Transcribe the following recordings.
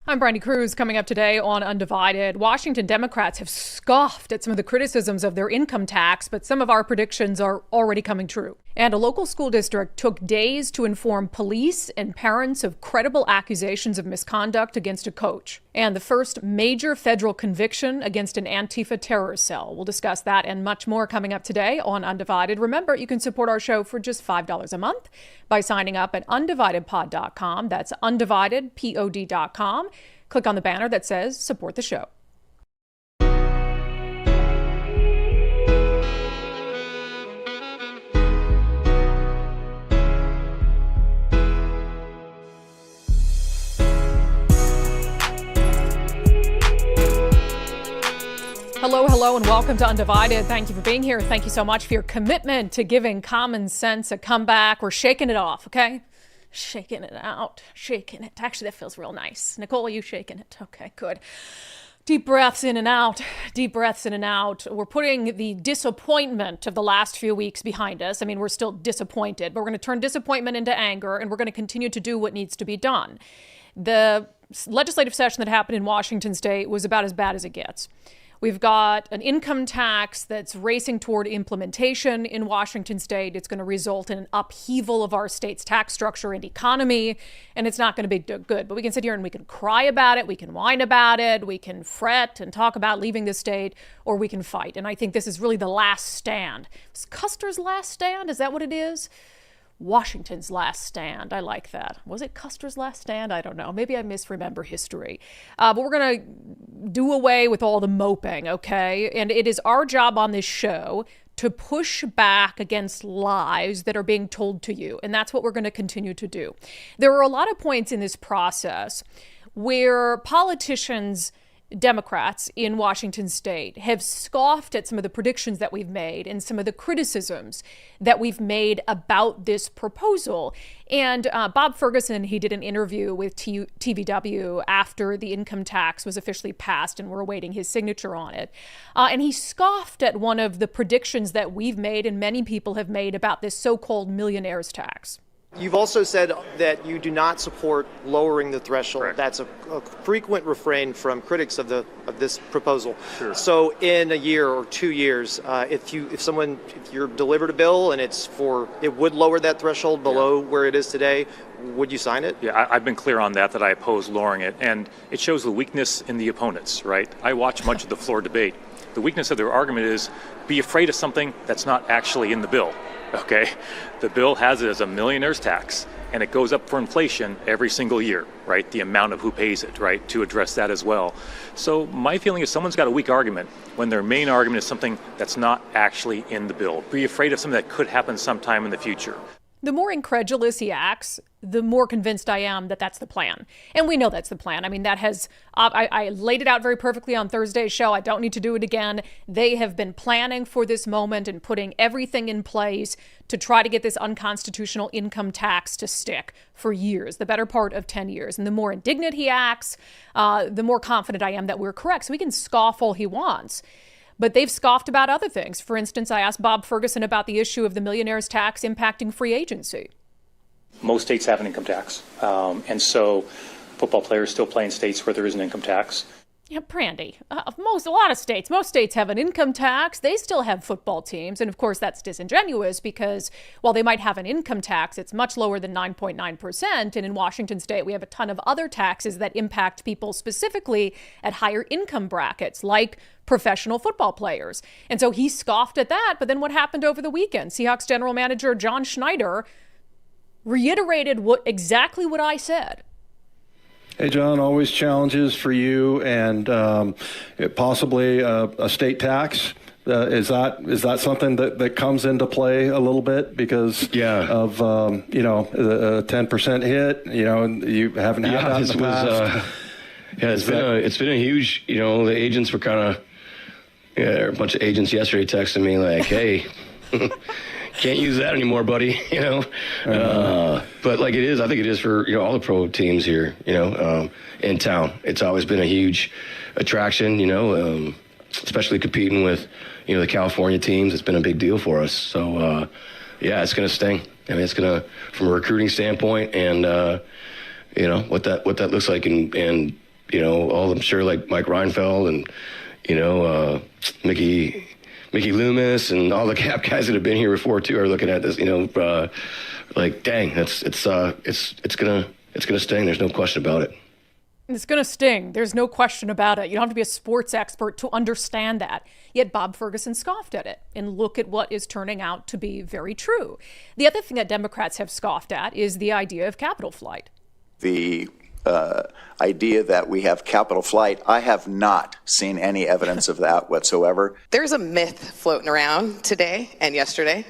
I'm Brandi Kruse. Coming up today on Undivided, Washington Democrats have scoffed at some of the criticisms of their income tax, but some of our predictions are already coming true. And a local school district took days to inform police and parents of credible accusations of misconduct against a coach. And the first major federal conviction against an Antifa terror cell. We'll discuss that and much more coming up today on Undivided. Remember, you can support our show for just $5 a month by signing up at undividedpod.com. That's undividedpod.com. Click on the banner that says support the show. Hello, and welcome to Undivided. Thank you for being here. Thank you so much for your commitment to giving common sense a comeback. We're shaking it off, okay? Shaking it out, shaking it. Actually, that feels real nice. Nicole, are you shaking it? Okay, good. Deep breaths in and out. Deep breaths in and out. We're putting the disappointment of the last few weeks behind us. I mean, we're still disappointed, but we're going to turn disappointment into anger, and we're going to continue to do what needs to be done. The legislative session that happened in Washington state was about as bad as it gets. We've got an income tax that's racing toward implementation in Washington state. It's going to result in an upheaval of our state's tax structure and economy, and it's not going to be good. But we can sit here and we can cry about it, we can whine about it, we can fret and talk about leaving the state, or we can fight. And I think this is really the last stand. Is Custer's last stand? Is that what it is? Washington's last stand. I like that. Was it Custer's last stand? I don't know. Maybe I misremember history. But we're going to do away with all the moping, okay? And it is our job on this show to push back against lies that are being told to you. And that's what we're going to continue to do. There are a lot of points in this process where politicians, Democrats in Washington state, have scoffed at some of the predictions that we've made and some of the criticisms that we've made about this proposal. And Bob Ferguson, he did an interview with TVW after the income tax was officially passed, and we're awaiting his signature on it. And he scoffed at one of the predictions that we've made and many people have made about this so-called millionaire's tax. You've also said that you do not support lowering the threshold. Correct. That's a frequent refrain from critics of this proposal. Sure. So in a year or 2 years, if you're delivered a bill and it would lower that threshold below where it is today, would you sign it? Yeah, I've been clear on that I oppose lowering it, and it shows the weakness in the opponents, right? I watch much of the floor debate. The weakness of their argument is be afraid of something that's not actually in the bill. Okay, the bill has it as a millionaire's tax, and it goes up for inflation every single year, right? The amount of who pays it, right, to address that as well. So my feeling is someone's got a weak argument when their main argument is something that's not actually in the bill. Be afraid of something that could happen sometime in the future. The more incredulous he acts, the more convinced I am that that's the plan. And we know that's the plan. I mean, that has, I laid it out very perfectly on Thursday's show. I don't need to do it again. They have been planning for this moment and putting everything in place to try to get this unconstitutional income tax to stick for years, the better part of 10 years. And the more indignant he acts, the more confident I am that we're correct. So he can scoff all he wants. But they've scoffed about other things. For instance, I asked Bob Ferguson about the issue of the millionaire's tax impacting free agency. Most states have an income tax. And so football players still play in states where there is an income tax. Yeah, Brandi, most states have an income tax. They still have football teams. And of course, that's disingenuous because while they might have an income tax, it's much lower than 9.9%. And in Washington state, we have a ton of other taxes that impact people specifically at higher income brackets, like professional football players. And so he scoffed at that. But then what happened over the weekend? Seahawks general manager John Schneider reiterated exactly what I said. Hey, John, always challenges for you and possibly a state tax. Is that something that comes into play a little bit because of a 10% hit? You haven't had that in the past. It's been a huge. The agents were kind of a bunch of agents yesterday texting me like, "Hey, can't use that anymore, buddy." But like I think it is for all the pro teams here. In town, it's always been a huge attraction. Especially competing with the California teams. It's been a big deal for us. So it's going to sting. I mean, it's going to, from a recruiting standpoint, and what that looks like, and all I'm sure like Mike Reinfeld and, Mickey Loomis and all the Cap guys that have been here before too are looking at this, like, dang, it's gonna sting. There's no question about it. It's going to sting. There's no question about it. You don't have to be a sports expert to understand that. Yet Bob Ferguson scoffed at it. And look at what is turning out to be very true. The other thing that Democrats have scoffed at is the idea of capital flight. The idea that we have capital flight, I have not seen any evidence of that whatsoever. There's a myth floating around today and yesterday.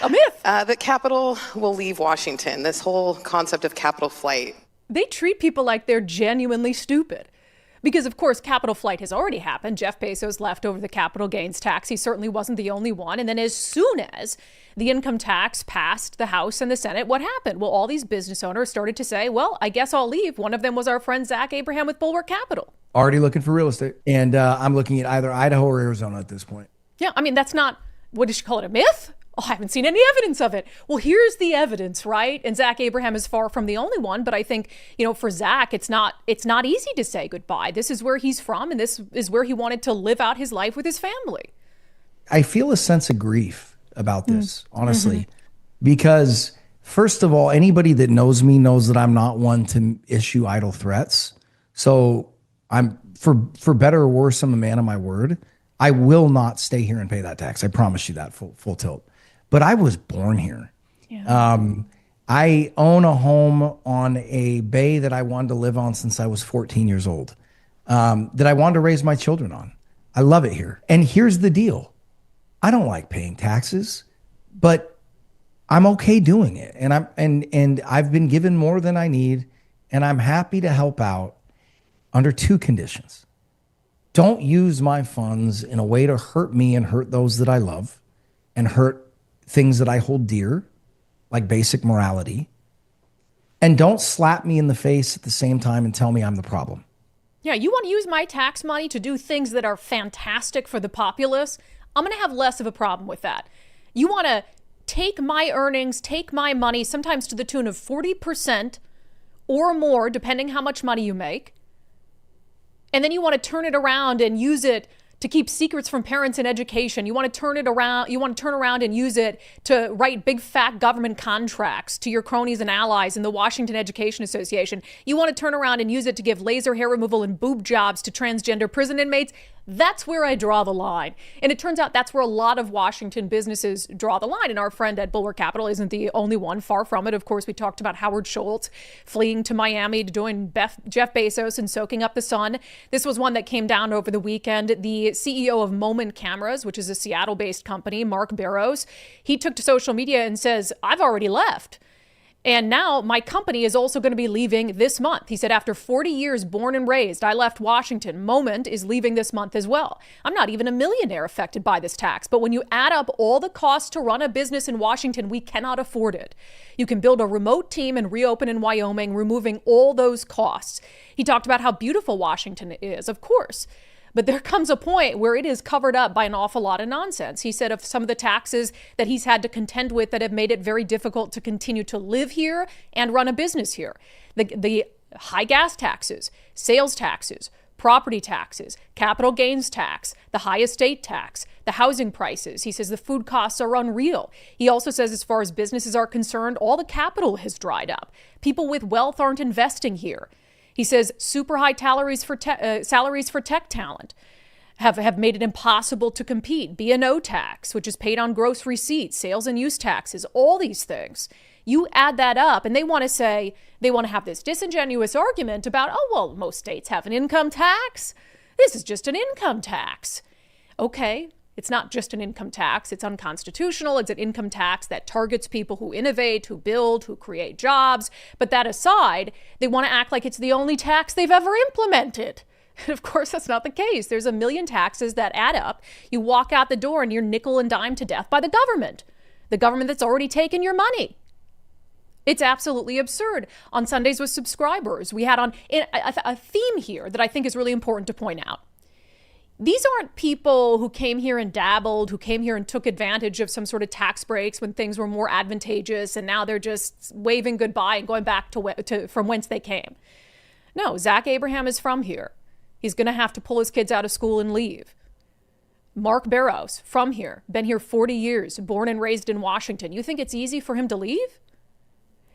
A myth. That capital will leave Washington. This whole concept of capital flight. They treat people like they're genuinely stupid. Because, of course, capital flight has already happened. Jeff Bezos left over the capital gains tax. He certainly wasn't the only one. And then as soon as the income tax passed the House and the Senate, what happened? Well, all these business owners started to say, well, I guess I'll leave. One of them was our friend Zach Abraham with Bulwark Capital. Already looking for real estate. And I'm looking at either Idaho or Arizona at this point. Yeah, I mean, that's not, what did she call it, a myth? Oh, I haven't seen any evidence of it. Well, here's the evidence, right? And Zach Abraham is far from the only one, but I think, for Zach, it's not easy to say goodbye. This is where he's from, and this is where he wanted to live out his life with his family. I feel a sense of grief about this, honestly, because first of all, anybody that knows me knows that I'm not one to issue idle threats. So I'm, for better or worse, I'm a man of my word. I will not stay here and pay that tax. I promise you that, full tilt. But I was born here. Yeah. I own a home on a bay that I wanted to live on since I was 14 years old, that I wanted to raise my children on. I love it here. And here's the deal. I don't like paying taxes, but I'm okay doing it. And I've been given more than I need, and I'm happy to help out under two conditions. Don't use my funds in a way to hurt me and hurt those that I love and hurt things that I hold dear, like basic morality. And don't slap me in the face at the same time and tell me I'm the problem. Yeah, you want to use my tax money to do things that are fantastic for the populace? I'm going to have less of a problem with that. You want to take my earnings, take my money, sometimes to the tune of 40% or more, depending how much money you make. And then you want to turn it around and use it to keep secrets from parents in education. You want to turn it around. You want to turn around and use it to write big fat government contracts to your cronies and allies in the Washington Education Association. You want to turn around and use it to give laser hair removal and boob jobs to transgender prison inmates. That's where I draw the line. And it turns out that's where a lot of Washington businesses draw the line. And our friend at Bulwark Capital isn't the only one. Far from it. Of course, we talked about Howard Schultz fleeing to Miami to join Jeff Bezos and soaking up the sun. This was one that came down over the weekend. The CEO of Moment Cameras, which is a Seattle-based company, Mark Barrows, he took to social media and says, I've already left. And now my company is also going to be leaving this month. He said, after 40 years born and raised, I left Washington. Moment is leaving this month as well. I'm not even a millionaire affected by this tax. But when you add up all the costs to run a business in Washington, we cannot afford it. You can build a remote team and reopen in Wyoming, removing all those costs. He talked about how beautiful Washington is, of course. But there comes a point where it is covered up by an awful lot of nonsense. He said of some of the taxes that he's had to contend with that have made it very difficult to continue to live here and run a business here. The high gas taxes, sales taxes, property taxes, capital gains tax, the high estate tax, the housing prices. He says the food costs are unreal. He also says as far as businesses are concerned, all the capital has dried up. People with wealth aren't investing here. He says super high salaries for tech talent have made it impossible to compete. B&O tax, which is paid on gross receipts, sales and use taxes, all these things. You add that up and they want to have this disingenuous argument about, oh, well, most states have an income tax. This is just an income tax. Okay. It's not just an income tax. It's unconstitutional. It's an income tax that targets people who innovate, who build, who create jobs. But that aside, they want to act like it's the only tax they've ever implemented. And of course, that's not the case. There's a million taxes that add up. You walk out the door and you're nickel and dime to death by the government that's already taken your money. It's absolutely absurd. On Sundays with subscribers, we had on a theme here that I think is really important to point out. These aren't people who came here and dabbled, who came here and took advantage of some sort of tax breaks when things were more advantageous, and now they're just waving goodbye and going back to from whence they came. No, Zach Abraham is from here. He's going to have to pull his kids out of school and leave. Mark Barrows, from here, been here 40 years, born and raised in Washington. You think it's easy for him to leave?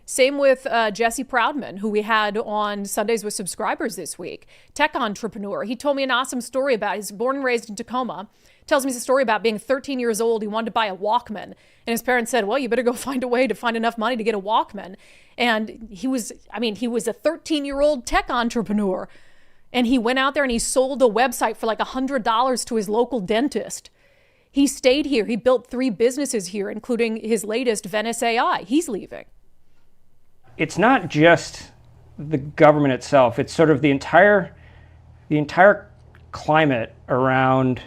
Same with Jesse Proudman, who we had on Sundays with Subscribers this week. Tech entrepreneur. He told me an awesome story about, he's born and raised in Tacoma. Tells me a story about being 13 years old. He wanted to buy a Walkman. And his parents said, well, you better go find a way to find enough money to get a Walkman. And he was a 13-year-old tech entrepreneur. And he went out there and he sold a website for like $100 to his local dentist. He stayed here. He built 3 businesses here, including his latest, Venice AI. He's leaving. It's not just the government itself. It's sort of the entire climate around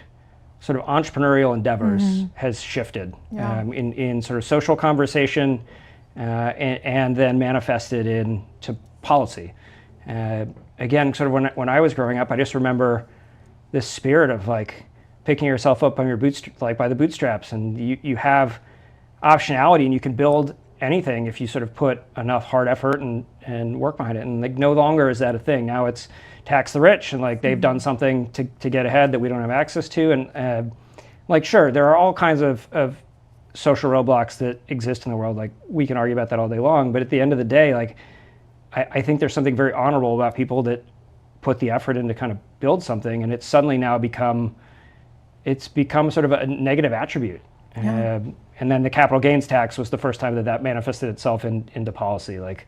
sort of entrepreneurial endeavors has shifted in sort of social conversation and then manifested into policy. Again, sort of when I was growing up, I just remember this spirit of like picking yourself up on your by the bootstraps, and you have optionality and you can build anything if you sort of put enough hard effort and work behind it. And like no longer is that a thing. Now it's tax the rich, and like they've done something to get ahead that we don't have access to. And like, sure, there are all kinds of social roadblocks that exist in the world. Like we can argue about that all day long, but at the end of the day, like I think there's something very honorable about people that put the effort in to kind of build something, and it's suddenly now become sort of a negative attribute. Yeah. And then the capital gains tax was the first time that manifested itself into policy. Like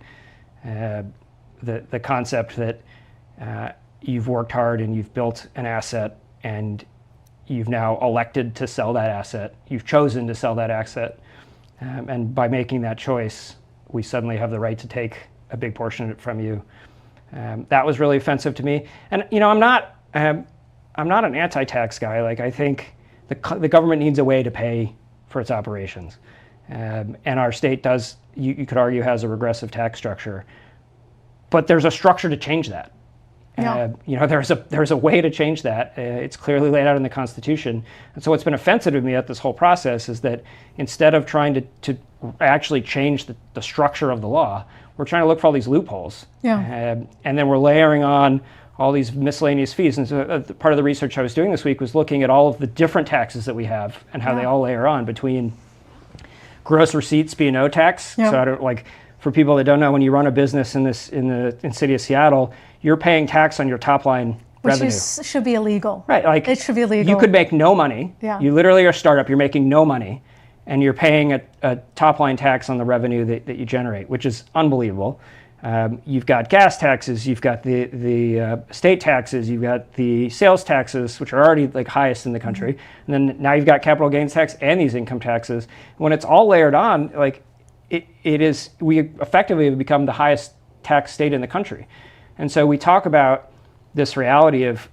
the concept that you've worked hard and you've built an asset and you've now elected to sell that asset. You've chosen to sell that asset. And by making that choice, we suddenly have the right to take a big portion of it from you. That was really offensive to me. And I'm not an anti-tax guy. Like I think the government needs a way to pay for its operations. And our state does, you could argue, has a regressive tax structure. But there's a structure to change that. Yeah. There's a way to change that. It's clearly laid out in the Constitution. And so what's been offensive to me at this whole process is that instead of trying to actually change the structure of the law, we're trying to look for all these loopholes. Yeah. And then we're layering on all these miscellaneous fees. And so part of the research I was doing this week was looking at all of the different taxes that we have and how they all layer on, between gross receipts B&O tax. Yeah. So I don't, like, for people that don't know, when you run a business in the city of Seattle, you're paying tax on your top line revenue. Which should be illegal. Right, like it should be illegal. You could make no money. Yeah. You literally are a startup, you're making no money, and you're paying a top line tax on the revenue that you generate, which is unbelievable. You've got gas taxes, you've got the state taxes, you've got the sales taxes, which are already like highest in the country, and then now you've got capital gains tax and these income taxes. When it's all layered on, like we effectively have become the highest tax state in the country. And so we talk about this reality of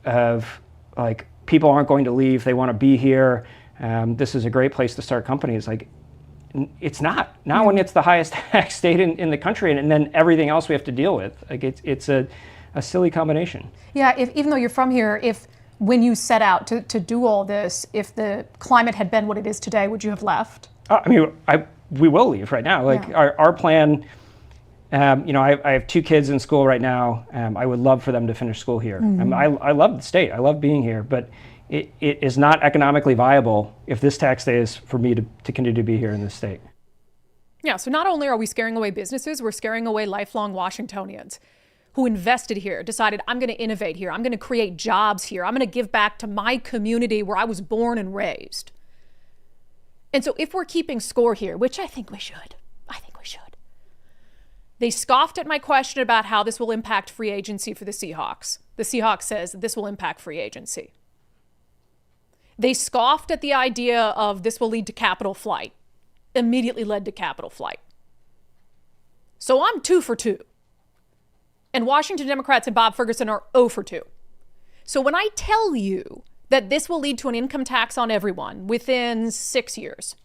like people aren't going to leave, they want to be here. This is a great place to start companies. Like, it's not when it's the highest tax state in the country, and then everything else we have to deal with. Like it's a silly combination. Yeah, even though you're from here, when you set out to do all this, if the climate had been what it is today, would you have left? We will leave right now. Like our plan. I have 2 kids in school right now. I would love for them to finish school here. I love the state. I love being here, but it is not economically viable if this tax stays for me to continue to be here in this state. Yeah, so not only are we scaring away businesses, we're scaring away lifelong Washingtonians who invested here, decided I'm going to innovate here, I'm going to create jobs here, I'm going to give back to my community where I was born and raised. And so if we're keeping score here, which I think we should, they scoffed at my question about how this will impact free agency for the Seahawks. The Seahawks says this will impact free agency. They scoffed at the idea of this will lead to capital flight. Immediately led to capital flight. So I'm 2 for 2. And Washington Democrats and Bob Ferguson are 0 for 2. So when I tell you that this will lead to an income tax on everyone within 6 years,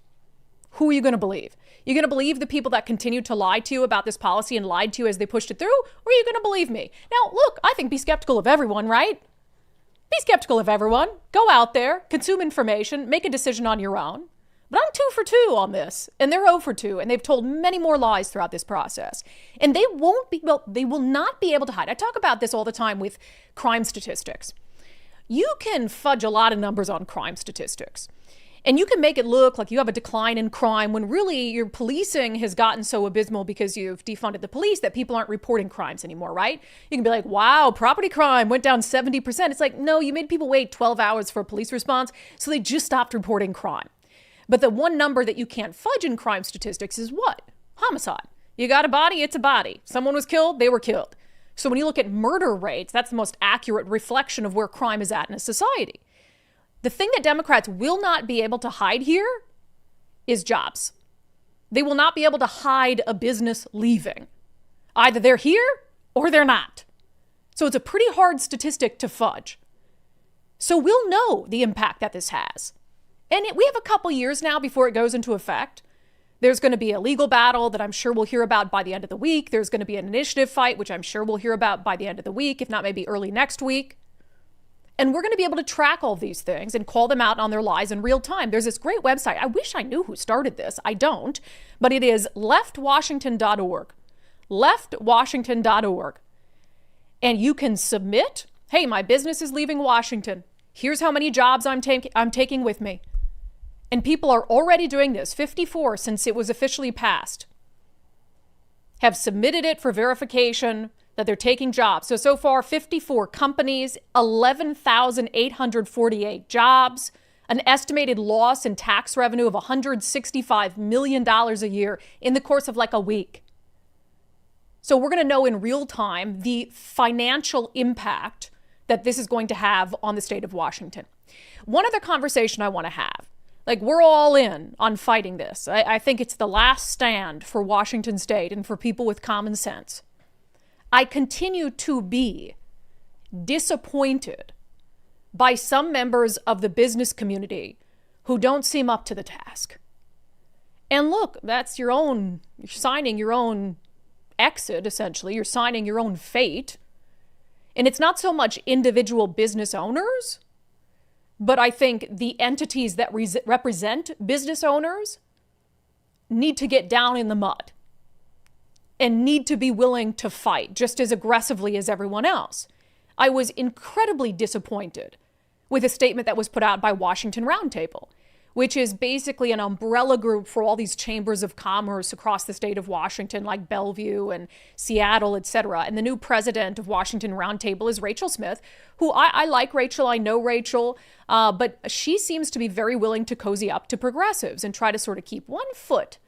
who are you going to believe? You're going to believe the people that continue to lie to you about this policy and lied to you as they pushed it through? Or are you going to believe me? Now, look, I think be skeptical of everyone, right? Be skeptical of everyone. Go out there, consume information, make a decision on your own. But I'm 2 for 2 on this, and they're 0 for 2, and they've told many more lies throughout this process. And they will not be able to hide. I talk about this all the time with crime statistics. You can fudge a lot of numbers on crime statistics. And you can make it look like you have a decline in crime when really your policing has gotten so abysmal because you've defunded the police that people aren't reporting crimes anymore, right? You can be like, wow, property crime went down 70%. It's like, no, you made people wait 12 hours for a police response, so they just stopped reporting crime. But the one number that you can't fudge in crime statistics is what? Homicide. You got a body, it's a body. Someone was killed, they were killed. So when you look at murder rates, that's the most accurate reflection of where crime is at in a society. The thing that Democrats will not be able to hide here is jobs. They will not be able to hide a business leaving. Either they're here or they're not. So it's a pretty hard statistic to fudge. So we'll know the impact that this has. And we have a couple years now before it goes into effect. There's going to be a legal battle that I'm sure we'll hear about by the end of the week. There's going to be an initiative fight, which I'm sure we'll hear about by the end of the week, if not maybe early next week. And we're going to be able to track all these things and call them out on their lies in real time. There's this great website. I wish I knew who started this. I don't. But it is leftwashington.org. Leftwashington.org. And you can submit, hey, my business is leaving Washington. Here's how many jobs I'm taking with me. And people are already doing this. 54 since it was officially passed have submitted it for verification that they're taking jobs. So far, 54 companies, 11,848 jobs, an estimated loss in tax revenue of $165 million a year in the course of like a week. So we're going to know in real time the financial impact that this is going to have on the state of Washington. One other conversation I want to have. Like, we're all in on fighting this. I think it's the last stand for Washington State and for people with common sense. I continue to be disappointed by some members of the business community who don't seem up to the task. And look, that's you're signing your own exit, essentially. You're signing your own fate. And it's not so much individual business owners, but I think the entities that represent business owners need to get down in the mud and need to be willing to fight just as aggressively as everyone else. I was incredibly disappointed with a statement that was put out by Washington Roundtable, which is basically an umbrella group for all these chambers of commerce across the state of Washington, like Bellevue and Seattle, et cetera. And the new president of Washington Roundtable is Rachel Smith, who I like Rachel, I know Rachel, but she seems to be very willing to cozy up to progressives and try to sort of keep one foot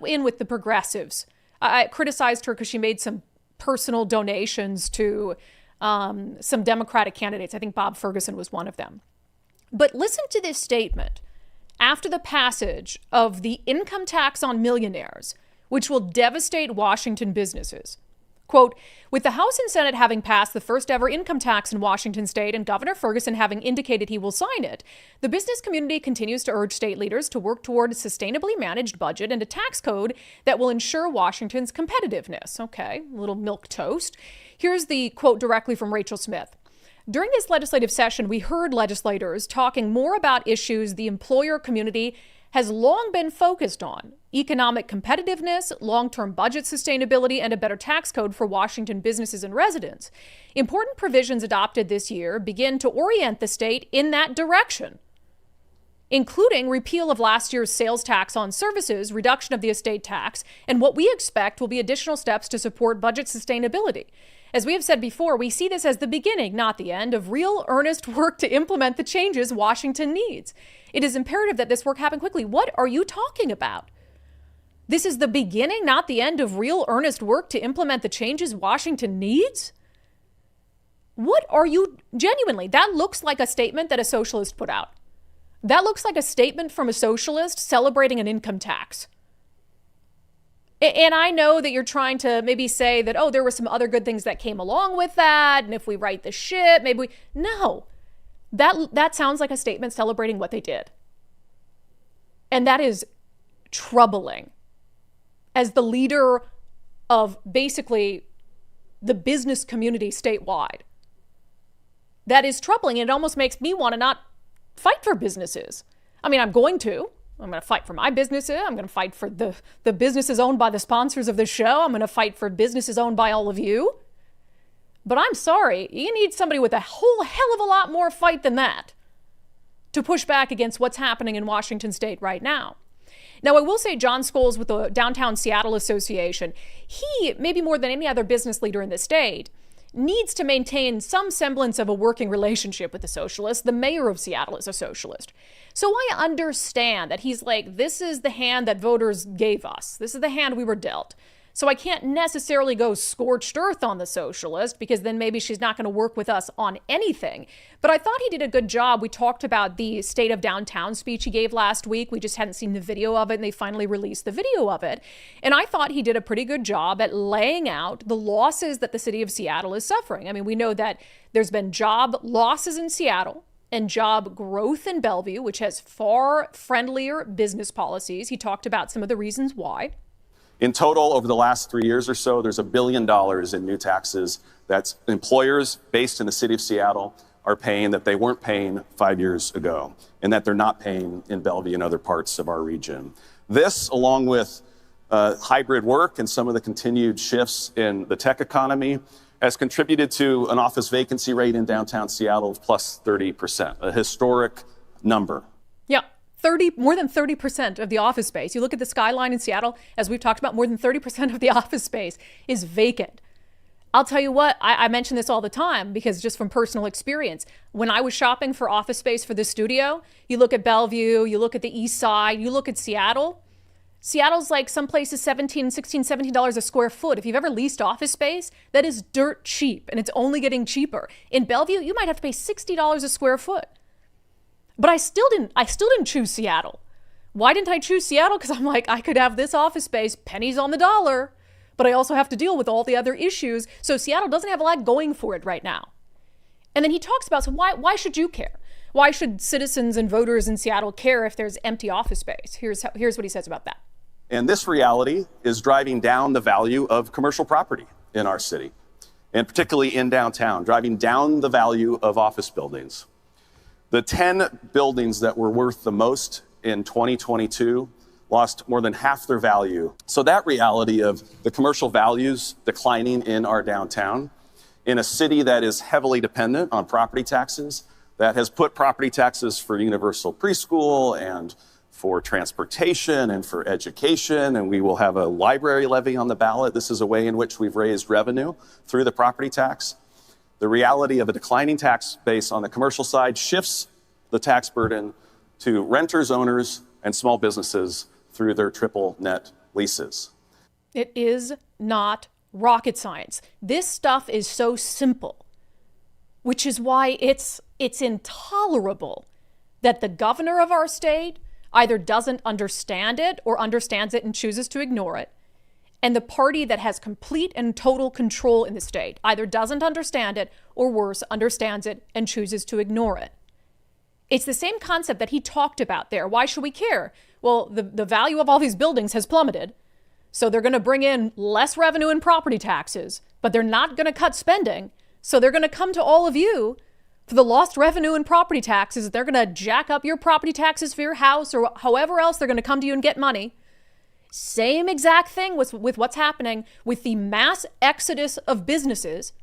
in with the progressives. I criticized her because she made some personal donations to some Democratic candidates. I think Bob Ferguson was one of them. But listen to this statement after the passage of the income tax on millionaires, which will devastate Washington businesses. Quote, with the House and Senate having passed the first ever income tax in Washington state and Governor Ferguson having indicated he will sign it, the business community continues to urge state leaders to work toward a sustainably managed budget and a tax code that will ensure Washington's competitiveness. Okay, a little milquetoast. Here's the quote directly from Rachel Smith. During this legislative session, we heard legislators talking more about issues the employer community has long been focused on: economic competitiveness, long-term budget sustainability, and a better tax code for Washington businesses and residents. Important provisions adopted this year begin to orient the state in that direction, including repeal of last year's sales tax on services, reduction of the estate tax, and what we expect will be additional steps to support budget sustainability. As we have said before, we see this as the beginning, not the end, of real, earnest work to implement the changes Washington needs. It is imperative that this work happen quickly. What are you talking about? This is the beginning, not the end, of real, earnest work to implement the changes Washington needs? What are you, genuinely, that looks like a statement that a socialist put out. That looks like a statement from a socialist celebrating an income tax. And I know that you're trying to maybe say that, oh, there were some other good things that came along with that, and if we write the ship, maybe we... No. That sounds like a statement celebrating what they did. And that is troubling. As the leader of basically the business community statewide, that is troubling. It almost makes me want to not fight for businesses. I mean, I'm going to. I'm going to fight for my businesses. I'm going to fight for the businesses owned by the sponsors of the show. I'm going to fight for businesses owned by all of you. But I'm sorry, you need somebody with a whole hell of a lot more fight than that to push back against what's happening in Washington state right now. Now, I will say John Scholes with the Downtown Seattle Association, he, maybe more than any other business leader in the state, needs to maintain some semblance of a working relationship with the socialists. The mayor of Seattle is a socialist. So I understand that he's like, this is the hand that voters gave us. This is the hand we were dealt. So I can't necessarily go scorched earth on the socialist because then maybe she's not going to work with us on anything. But I thought he did a good job. We talked about the State of Downtown speech he gave last week. We just hadn't seen the video of it, and they finally released the video of it. And I thought he did a pretty good job at laying out the losses that the city of Seattle is suffering. I mean, we know that there's been job losses in Seattle and job growth in Bellevue, which has far friendlier business policies. He talked about some of the reasons why. In total, over the last 3 years or so, there's $1 billion in new taxes that employers based in the city of Seattle are paying that they weren't paying 5 years ago, and that they're not paying in Bellevue and other parts of our region. This, along with hybrid work and some of the continued shifts in the tech economy, has contributed to an office vacancy rate in downtown Seattle of plus 30%, a historic number. Yeah. More than 30% of the office space. You look at the skyline in Seattle, as we've talked about, more than 30% of the office space is vacant. I'll tell you what, I mention this all the time because just from personal experience, when I was shopping for office space for the studio, you look at Bellevue, you look at the East Side, you look at Seattle. Seattle's like some places $17 a square foot. If you've ever leased office space, that is dirt cheap, and it's only getting cheaper. In Bellevue, you might have to pay $60 a square foot. But I still didn't choose Seattle. Why didn't I choose Seattle? Because I'm like, I could have this office space, pennies on the dollar, but I also have to deal with all the other issues. So Seattle doesn't have a lot going for it right now. And then he talks about, so why should you care? Why should citizens and voters in Seattle care if there's empty office space? Here's what he says about that. And this reality is driving down the value of commercial property in our city, and particularly in downtown, driving down the value of office buildings. The 10 buildings that were worth the most in 2022 lost more than half their value. So that reality of the commercial values declining in our downtown, in a city that is heavily dependent on property taxes, that has put property taxes for universal preschool and for transportation and for education, and we will have a library levy on the ballot. This is a way in which we've raised revenue through the property tax. The reality of a declining tax base on the commercial side shifts the tax burden to renters, owners, and small businesses through their triple net leases. It is not rocket science. This stuff is so simple, which is why it's intolerable that the governor of our state either doesn't understand it or understands it and chooses to ignore it. And the party that has complete and total control in the state either doesn't understand it or worse, understands it and chooses to ignore it. It's the same concept that he talked about there. Why should we care? Well, the value of all these buildings has plummeted. So they're going to bring in less revenue in property taxes, but they're not going to cut spending. So they're going to come to all of you for the lost revenue in property taxes. They're going to jack up your property taxes for your house or however else they're going to come to you and get money. Same exact thing with what's happening with the mass exodus of businesses.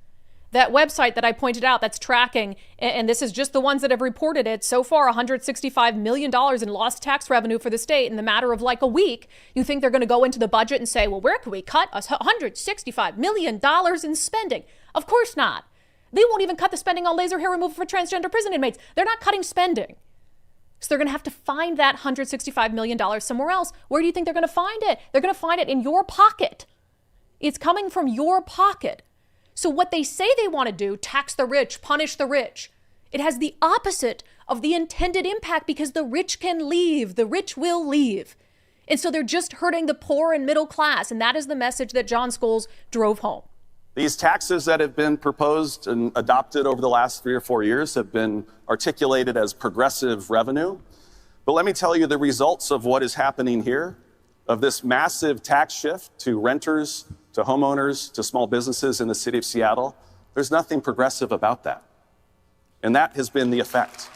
That website that I pointed out that's tracking, and this is just the ones that have reported it, so far $165 million in lost tax revenue for the state in the matter of like a week. You think they're going to go into the budget and say, well, where can we cut $165 million in spending? Of course not. They won't even cut the spending on laser hair removal for transgender prison inmates. They're not cutting spending. So they're going to have to find that $165 million somewhere else. Where do you think they're going to find it? They're going to find it in your pocket. It's coming from your pocket. So what they say they want to do, tax the rich, punish the rich, it has the opposite of the intended impact because the rich can leave. The rich will leave. And so they're just hurting the poor and middle class. And that is the message that John Scholes drove home. These taxes that have been proposed and adopted over the last 3 or 4 years have been articulated as progressive revenue. But let me tell you the results of what is happening here, of this massive tax shift to renters, to homeowners, to small businesses in the city of Seattle. There's nothing progressive about that. And that has been the effect.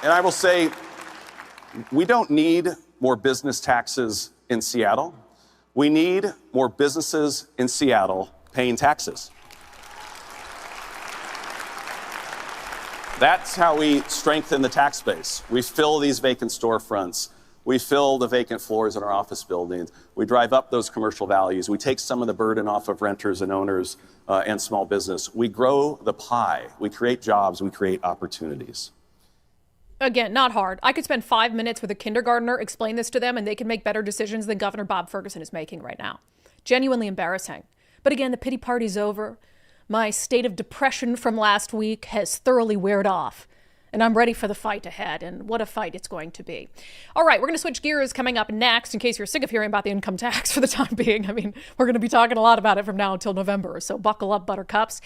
And I will say, we don't need more business taxes in Seattle. We need more businesses in Seattle paying taxes. That's how we strengthen the tax base. We fill these vacant storefronts. We fill the vacant floors in our office buildings. We drive up those commercial values. We take some of the burden off of renters and owners and small business. We grow the pie. We create jobs. We create opportunities. Again, not hard. I could spend 5 minutes with a kindergartner, explain this to them, and they can make better decisions than Governor Bob Ferguson is making right now. Genuinely embarrassing. But again, the pity party's over. My state of depression from last week has thoroughly weared off, and I'm ready for the fight ahead, and what a fight it's going to be. All right, we're going to switch gears coming up next, in case you're sick of hearing about the income tax for the time being. I mean, we're going to be talking a lot about it from now until November, so buckle up, buttercups.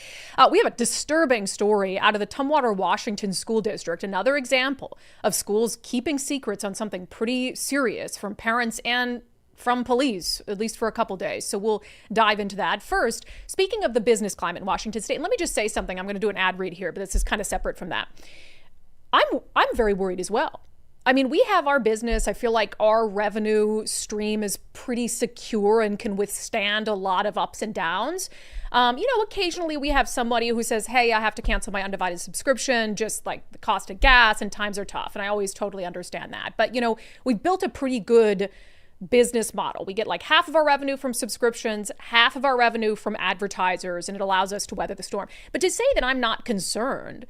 We have a disturbing story out of the Tumwater, Washington School District, another example of schools keeping secrets on something pretty serious from parents and from police, at least for a couple days. So we'll dive into that. First, speaking of the business climate in Washington State, and let me just say something. I'm going to do an ad read here, but this is kind of separate from that. I'm very worried as well. I mean, we have our business. I feel like our revenue stream is pretty secure and can withstand a lot of ups and downs. Occasionally we have somebody who says, hey, I have to cancel my unDivided subscription, just like the cost of gas and times are tough. And I always totally understand that. But, we've built a pretty good business model. We get like half of our revenue from subscriptions, half of our revenue from advertisers, and it allows us to weather the storm. But to say that I'm not concerned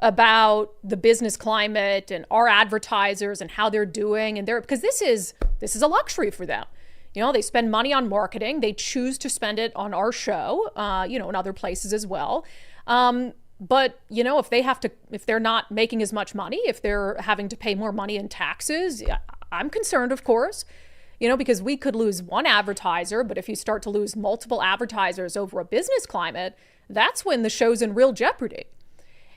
about the business climate and our advertisers and how they're doing, and because this is a luxury for them. They spend money on marketing. They choose to spend it on our show, and other places as well. But, if they're not making as much money, if they're having to pay more money in taxes, I'm concerned, of course. Because we could lose one advertiser, but if you start to lose multiple advertisers over a business climate, that's when the show's in real jeopardy.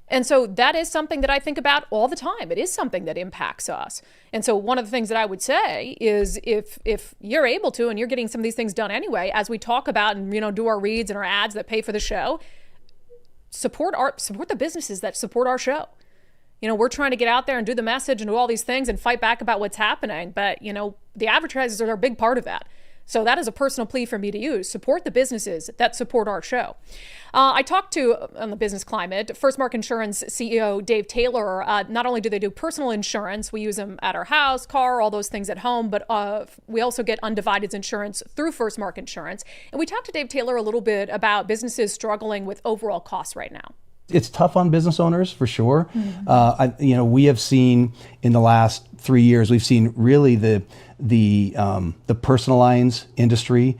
And so that is something that I think about all the time. It is something that impacts us. And so one of the things that I would say is if you're able to, and you're getting some of these things done anyway, as we talk about and, do our reads and our ads that pay for the show, support the businesses that support our show. We're trying to get out there and do the message and do all these things and fight back about what's happening. But, the advertisers are a big part of that. So that is a personal plea for me to use. Support the businesses that support our show. I talked to, on the business climate, Firstmark Insurance CEO Dave Taylor. Not only do they do personal insurance, we use them at our house, car, all those things at home, but we also get unDivided's insurance through Firstmark Insurance. And we talked to Dave Taylor a little bit about businesses struggling with overall costs right now. It's tough on business owners for sure. We have seen in the last 3 years, we've seen really the personal lines industry.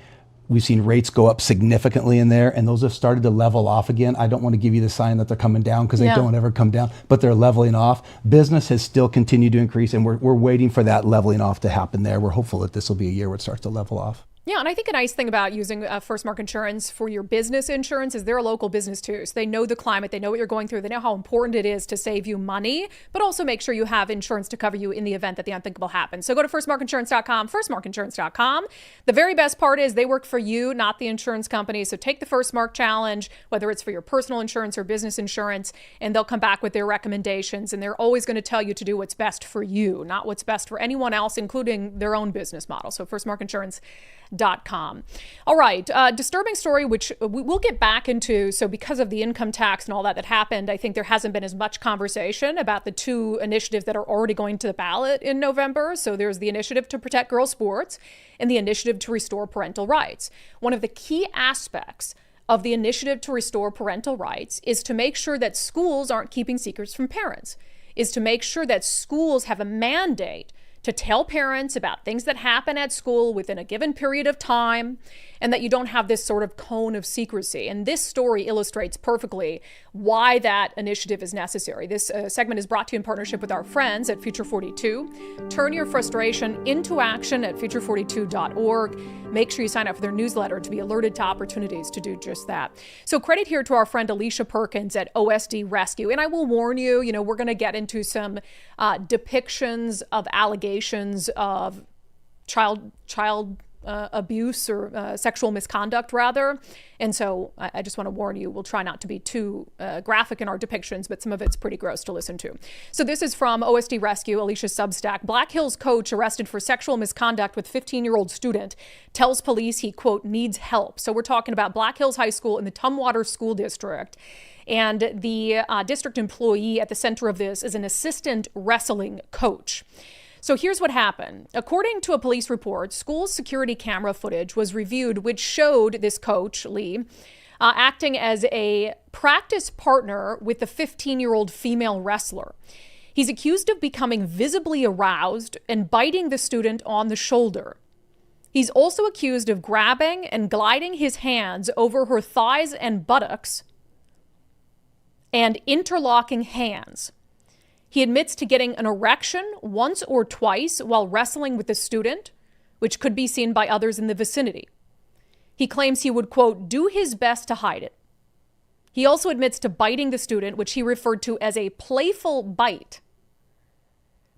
We've seen rates go up significantly in there, and those have started to level off again. I don't want to give you the sign that they're coming down because they don't ever come down, but they're leveling off. Business has still continued to increase, and we're waiting for that leveling off to happen there. We're hopeful that this will be a year where it starts to level off. Yeah, and I think a nice thing about using Firstmark Insurance for your business insurance is they're a local business too. So they know the climate, they know what you're going through, they know how important it is to save you money, but also make sure you have insurance to cover you in the event that the unthinkable happens. So go to firstmarkinsurance.com, firstmarkinsurance.com. The very best part is they work for you, not the insurance company. So take the Firstmark challenge, whether it's for your personal insurance or business insurance, and they'll come back with their recommendations. And they're always going to tell you to do what's best for you, not what's best for anyone else, including their own business model. So firstmarkinsurance.com. All right. Disturbing story, which we'll get back into. So because of the income tax and all that happened, I think there hasn't been as much conversation about the two initiatives that are already going to the ballot in November. So there's the initiative to protect girls' sports and the initiative to restore parental rights. One of the key aspects of the initiative to restore parental rights is to make sure that schools aren't keeping secrets from parents, is to make sure that schools have a mandate to tell parents about things that happen at school within a given period of time, and that you don't have this sort of cone of secrecy. And this story illustrates perfectly why that initiative is necessary. This segment is brought to you in partnership with our friends at Future 42. Turn your frustration into action at future42.org. Make sure you sign up for their newsletter to be alerted to opportunities to do just that. So credit here to our friend Alicia Perkins at OSD Rescue. And I will warn you, we're going to get into some depictions of allegations of child abuse or sexual misconduct, rather. And so I just want to warn you, we'll try not to be too graphic in our depictions, but some of it's pretty gross to listen to. So this is from OSD Rescue, Alicia's Substack. Black Hills coach arrested for sexual misconduct with 15-year-old student tells police he, quote, needs help. So we're talking about Black Hills High School in the Tumwater School District. And the district employee at the center of this is an assistant wrestling coach. So here's what happened. According to a police report, school security camera footage was reviewed, which showed this coach, Lee, acting as a practice partner with the 15-year-old female wrestler. He's accused of becoming visibly aroused and biting the student on the shoulder. He's also accused of grabbing and gliding his hands over her thighs and buttocks and interlocking hands. He admits to getting an erection once or twice while wrestling with the student, which could be seen by others in the vicinity. He claims he would, quote, do his best to hide it. He also admits to biting the student, which he referred to as a playful bite.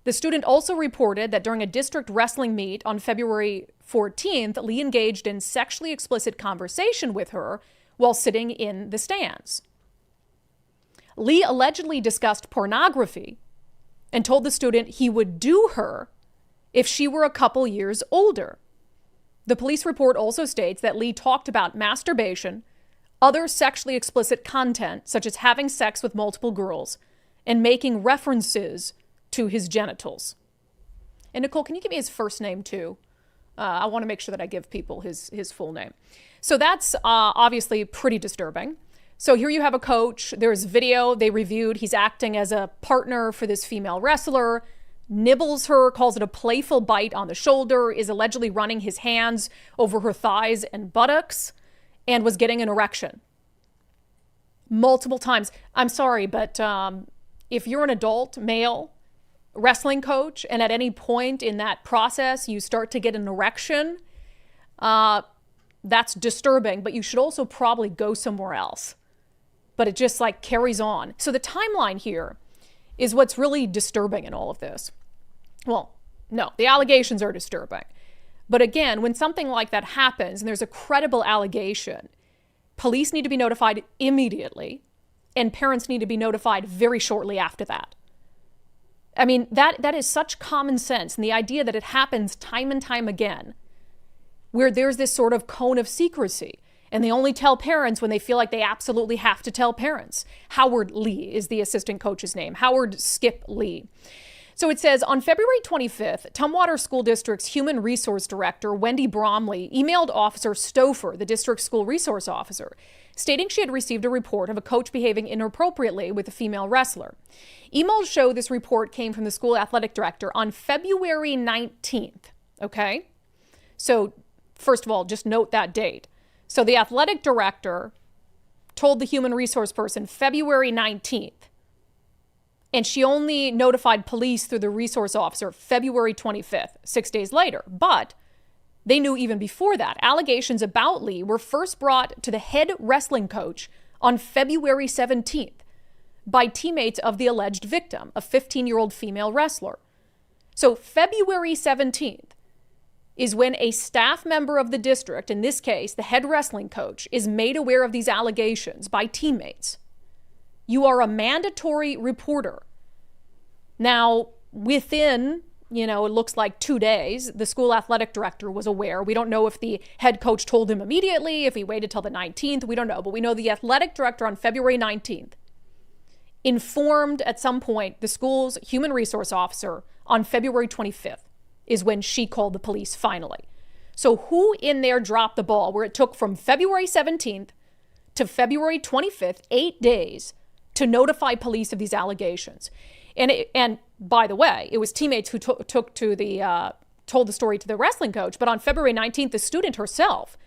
The student also reported that during a district wrestling meet on February 14th, Lee engaged in sexually explicit conversation with her while sitting in the stands. Lee allegedly discussed pornography and told the student he would do her if she were a couple years older. The police report also states that Lee talked about masturbation, other sexually explicit content, such as having sex with multiple girls, and making references to his genitals. And Nicole, can you give me his first name too? I want to make sure that I give people his full name. So that's obviously pretty disturbing. So here you have a coach. There's video they reviewed. He's acting as a partner for this female wrestler, nibbles her, calls it a playful bite on the shoulder, is allegedly running his hands over her thighs and buttocks, and was getting an erection multiple times. I'm sorry, but if you're an adult male wrestling coach and at any point in that process you start to get an erection, that's disturbing, but you should also probably go somewhere else. But it just like carries on. So the timeline here is what's really disturbing in all of this. Well, no, the allegations are disturbing. But again, when something like that happens and there's a credible allegation, police need to be notified immediately and parents need to be notified very shortly after that. I mean, that is such common sense. And the idea that it happens time and time again, where there's this sort of cone of secrecy. And they only tell parents when they feel like they absolutely have to tell parents. Howard Lee is the assistant coach's name. Howard Skip Lee. So it says, on February 25th, Tumwater School District's Human Resource Director, Wendy Bromley, emailed Officer Stouffer, the district school resource officer, stating she had received a report of a coach behaving inappropriately with a female wrestler. Emails show this report came from the school athletic director on February 19th. Okay? So first of all, just note that date. So the athletic director told the human resource person February 19th, and she only notified police through the resource officer February 25th, 6 days later. But they knew even before that. Allegations about Lee were first brought to the head wrestling coach on February 17th by teammates of the alleged victim, a 15-year-old female wrestler. So February 17th is when a staff member of the district, in this case, the head wrestling coach, is made aware of these allegations by teammates. You are a mandatory reporter. Now, within, it looks like 2 days, the school athletic director was aware. We don't know if the head coach told him immediately, if he waited till the 19th, we don't know. But we know the athletic director on February 19th informed at some point the school's human resource officer on February 25th. Is when she called the police finally. So who in there dropped the ball where it took from February 17th to February 25th, 8 days, to notify police of these allegations? And by the way, it was teammates who told the story to the wrestling coach. But on February 19th, the student herself,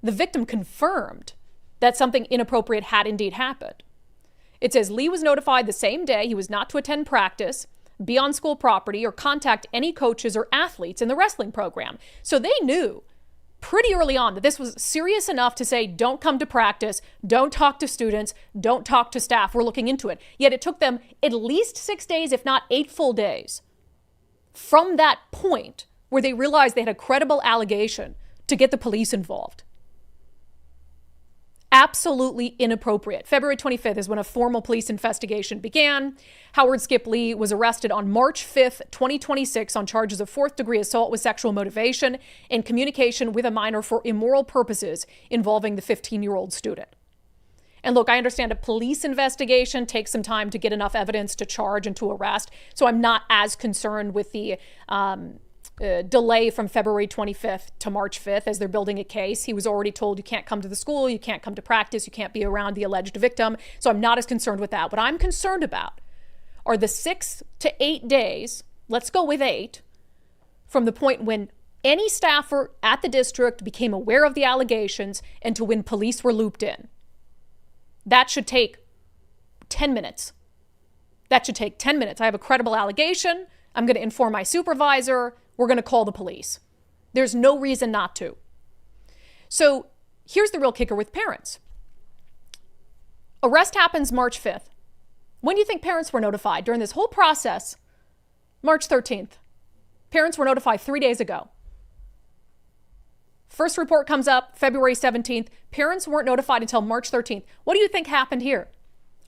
the victim, confirmed that something inappropriate had indeed happened. It says Lee was notified the same day he was not to attend practice, be on school property, or contact any coaches or athletes in the wrestling program. So they knew pretty early on that this was serious enough to say, don't come to practice, don't talk to students, don't talk to staff, we're looking into it. Yet it took them at least 6 days, if not 8 full days, from that point where they realized they had a credible allegation to get the police involved. Absolutely inappropriate. February 25th is when a formal police investigation began. Howard Skip Lee was arrested on March 5th, 2026 on charges of fourth-degree assault with sexual motivation and communication with a minor for immoral purposes involving the 15-year-old student. And look, I understand a police investigation takes some time to get enough evidence to charge and to arrest, so I'm not as concerned with the delay from February 25th to March 5th as they're building a case. He was already told you can't come to the school, you can't come to practice, you can't be around the alleged victim. So I'm not as concerned with that. What I'm concerned about are the 6 to 8 days, let's go with 8, from the point when any staffer at the district became aware of the allegations and to when police were looped in. That should take 10 minutes. That should take 10 minutes. I have a credible allegation. I'm going to inform my supervisor. We're going to call the police. There's no reason not to. So here's the real kicker with parents. Arrest happens March 5th. When do you think parents were notified during this whole process? March 13th. Parents were notified 3 days ago. First report comes up February 17th. Parents weren't notified until March 13th. What do you think happened here?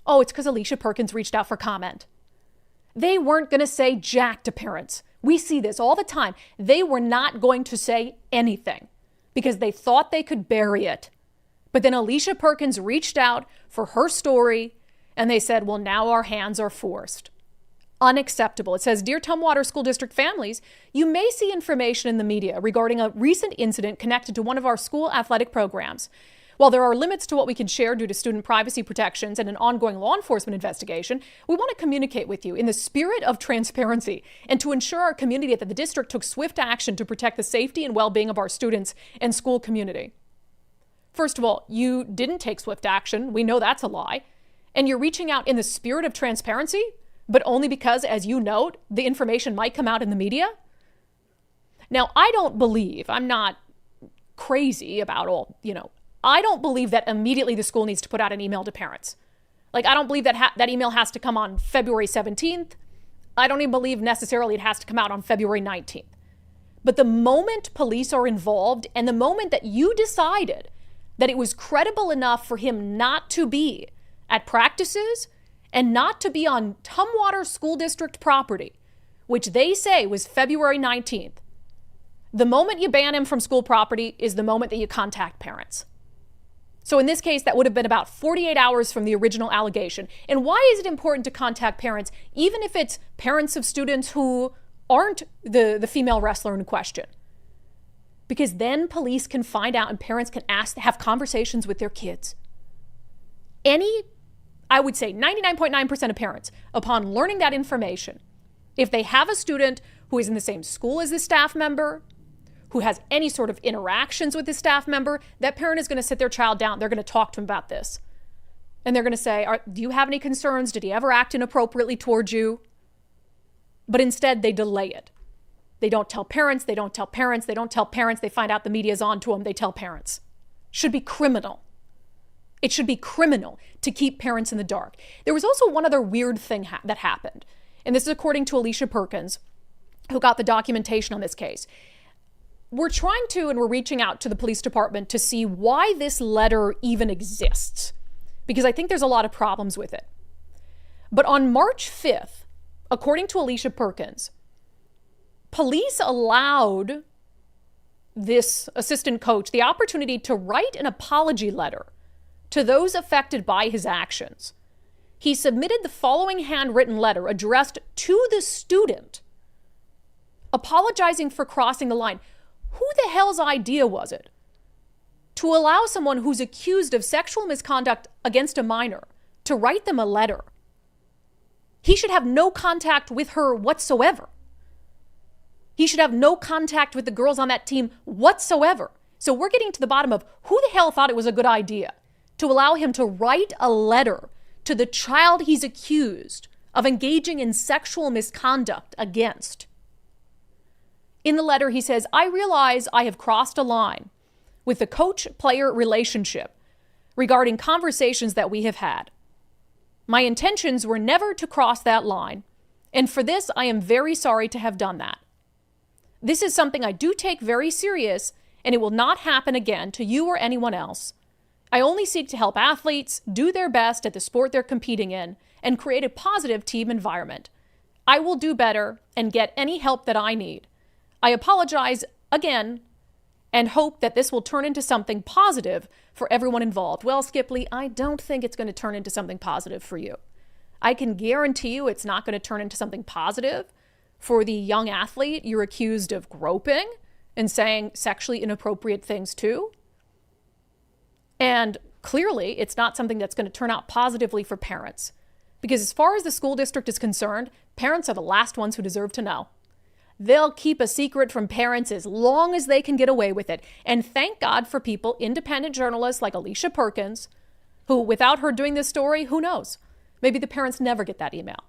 Oh, it's because Alicia Perkins reached out for comment. They weren't going to say jack to parents. We see this all the time. They were not going to say anything because they thought they could bury it. But then Alicia Perkins reached out for her story and they said, well, now our hands are forced. Unacceptable. It says, Dear Tumwater School District families, you may see information in the media regarding a recent incident connected to one of our school athletic programs. While there are limits to what we can share due to student privacy protections and an ongoing law enforcement investigation, we want to communicate with you in the spirit of transparency and to ensure our community that the district took swift action to protect the safety and well-being of our students and school community. First of all, you didn't take swift action. We know that's a lie. And you're reaching out in the spirit of transparency, but only because, as you note, the information might come out in the media. Now, I don't believe, I'm not crazy about all, I don't believe that immediately the school needs to put out an email to parents. Like, I don't believe that that email has to come on February 17th. I don't even believe necessarily it has to come out on February 19th. But the moment police are involved and the moment that you decided that it was credible enough for him not to be at practices and not to be on Tumwater School District property, which they say was February 19th, the moment you ban him from school property is the moment that you contact parents. So in this case, that would have been about 48 hours from the original allegation. And why is it important to contact parents, even if it's parents of students who aren't the female wrestler in question? Because then police can find out and parents can have conversations with their kids. I would say 99.9% of parents, upon learning that information, if they have a student who is in the same school as the staff member, who has any sort of interactions with the staff member, that parent is going to sit their child down. They're going to talk to him about this. And they're going to say, do you have any concerns? Did he ever act inappropriately towards you? But instead, they delay it. They don't tell parents. They don't tell parents. They don't tell parents. They find out the media's on to them. They tell parents. Should be criminal. It should be criminal to keep parents in the dark. There was also one other weird thing that happened. And this is according to Alicia Perkins, who got the documentation on this case. We're trying to, and we're reaching out to the police department to see why this letter even exists, because I think there's a lot of problems with it. But on March 5th, according to Alicia Perkins, police allowed this assistant coach the opportunity to write an apology letter to those affected by his actions. He submitted the following handwritten letter addressed to the student, apologizing for crossing the line. Who the hell's idea was it to allow someone who's accused of sexual misconduct against a minor to write them a letter? He should have no contact with her whatsoever. He should have no contact with the girls on that team whatsoever. So we're getting to the bottom of who the hell thought it was a good idea to allow him to write a letter to the child he's accused of engaging in sexual misconduct against. In the letter, he says, I realize I have crossed a line with the coach-player relationship regarding conversations that we have had. My intentions were never to cross that line, and for this, I am very sorry to have done that. This is something I do take very serious, and it will not happen again to you or anyone else. I only seek to help athletes do their best at the sport they're competing in and create a positive team environment. I will do better and get any help that I need. I apologize again and hope that this will turn into something positive for everyone involved. Well, Skip Lee, I don't think it's going to turn into something positive for you. I can guarantee you it's not going to turn into something positive for the young athlete you're accused of groping and saying sexually inappropriate things to. And clearly, it's not something that's going to turn out positively for parents. Because as far as the school district is concerned, parents are the last ones who deserve to know. They'll keep a secret from parents as long as they can get away with it. And thank God for people, independent journalists like Alicia Perkins, who, without her doing this story, who knows? Maybe the parents never get that email.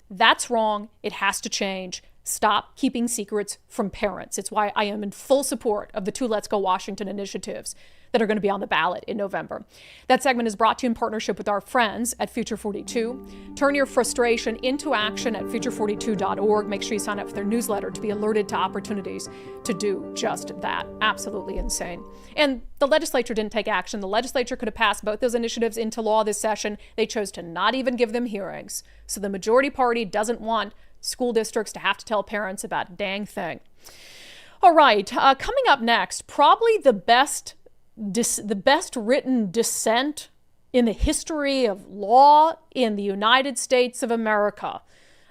That's wrong. It has to change. Stop keeping secrets from parents. It's why I am in full support of the 2 Let's Go Washington initiatives that are going to be on the ballot in November. That segment is brought to you in partnership with our friends at Future 42. Turn your frustration into action at future42.org. Make sure you sign up for their newsletter to be alerted to opportunities to do just that. Absolutely insane. And the legislature didn't take action. The legislature could have passed both those initiatives into law this session. They chose to not even give them hearings. So the majority party doesn't want school districts to have to tell parents about a dang thing. All right, coming up next, probably the best written dissent in the history of law in the United States of America.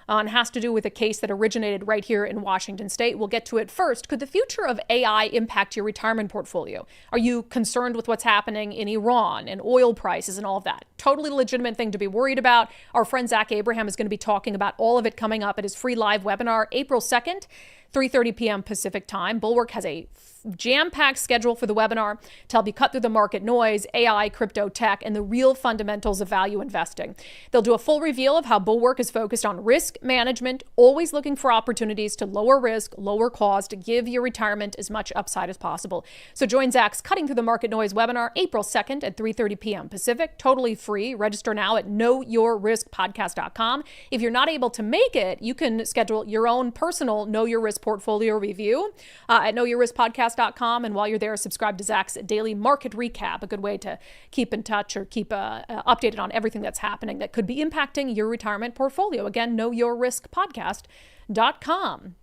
And has to do with a case that originated right here in Washington state. We'll get to it first. Could the future of AI impact your retirement portfolio? Are you concerned with what's happening in Iran and oil prices and all of that? Totally legitimate thing to be worried about. Our friend Zach Abraham is going to be talking about all of it coming up at his free live webinar, April 2nd, 3:30 p.m. Pacific time. Bulwark has a jam-packed schedule for the webinar to help you cut through the market noise, AI, crypto, tech, and the real fundamentals of value investing. They'll do a full reveal of how Bulwark is focused on risk management, always looking for opportunities to lower risk, lower cost, to give your retirement as much upside as possible. So join Zach's Cutting Through the Market Noise webinar, April 2nd at 3:30 p.m. Pacific. Totally free. Register now at knowyourriskpodcast.com. If you're not able to make it, you can schedule your own personal Know Your Risk portfolio review at knowyourriskpodcast.com. And while you're there, subscribe to Zach's daily market recap, a good way to keep in touch or keep updated on everything that's happening that could be impacting your retirement portfolio. Again, knowyourriskpodcast.com.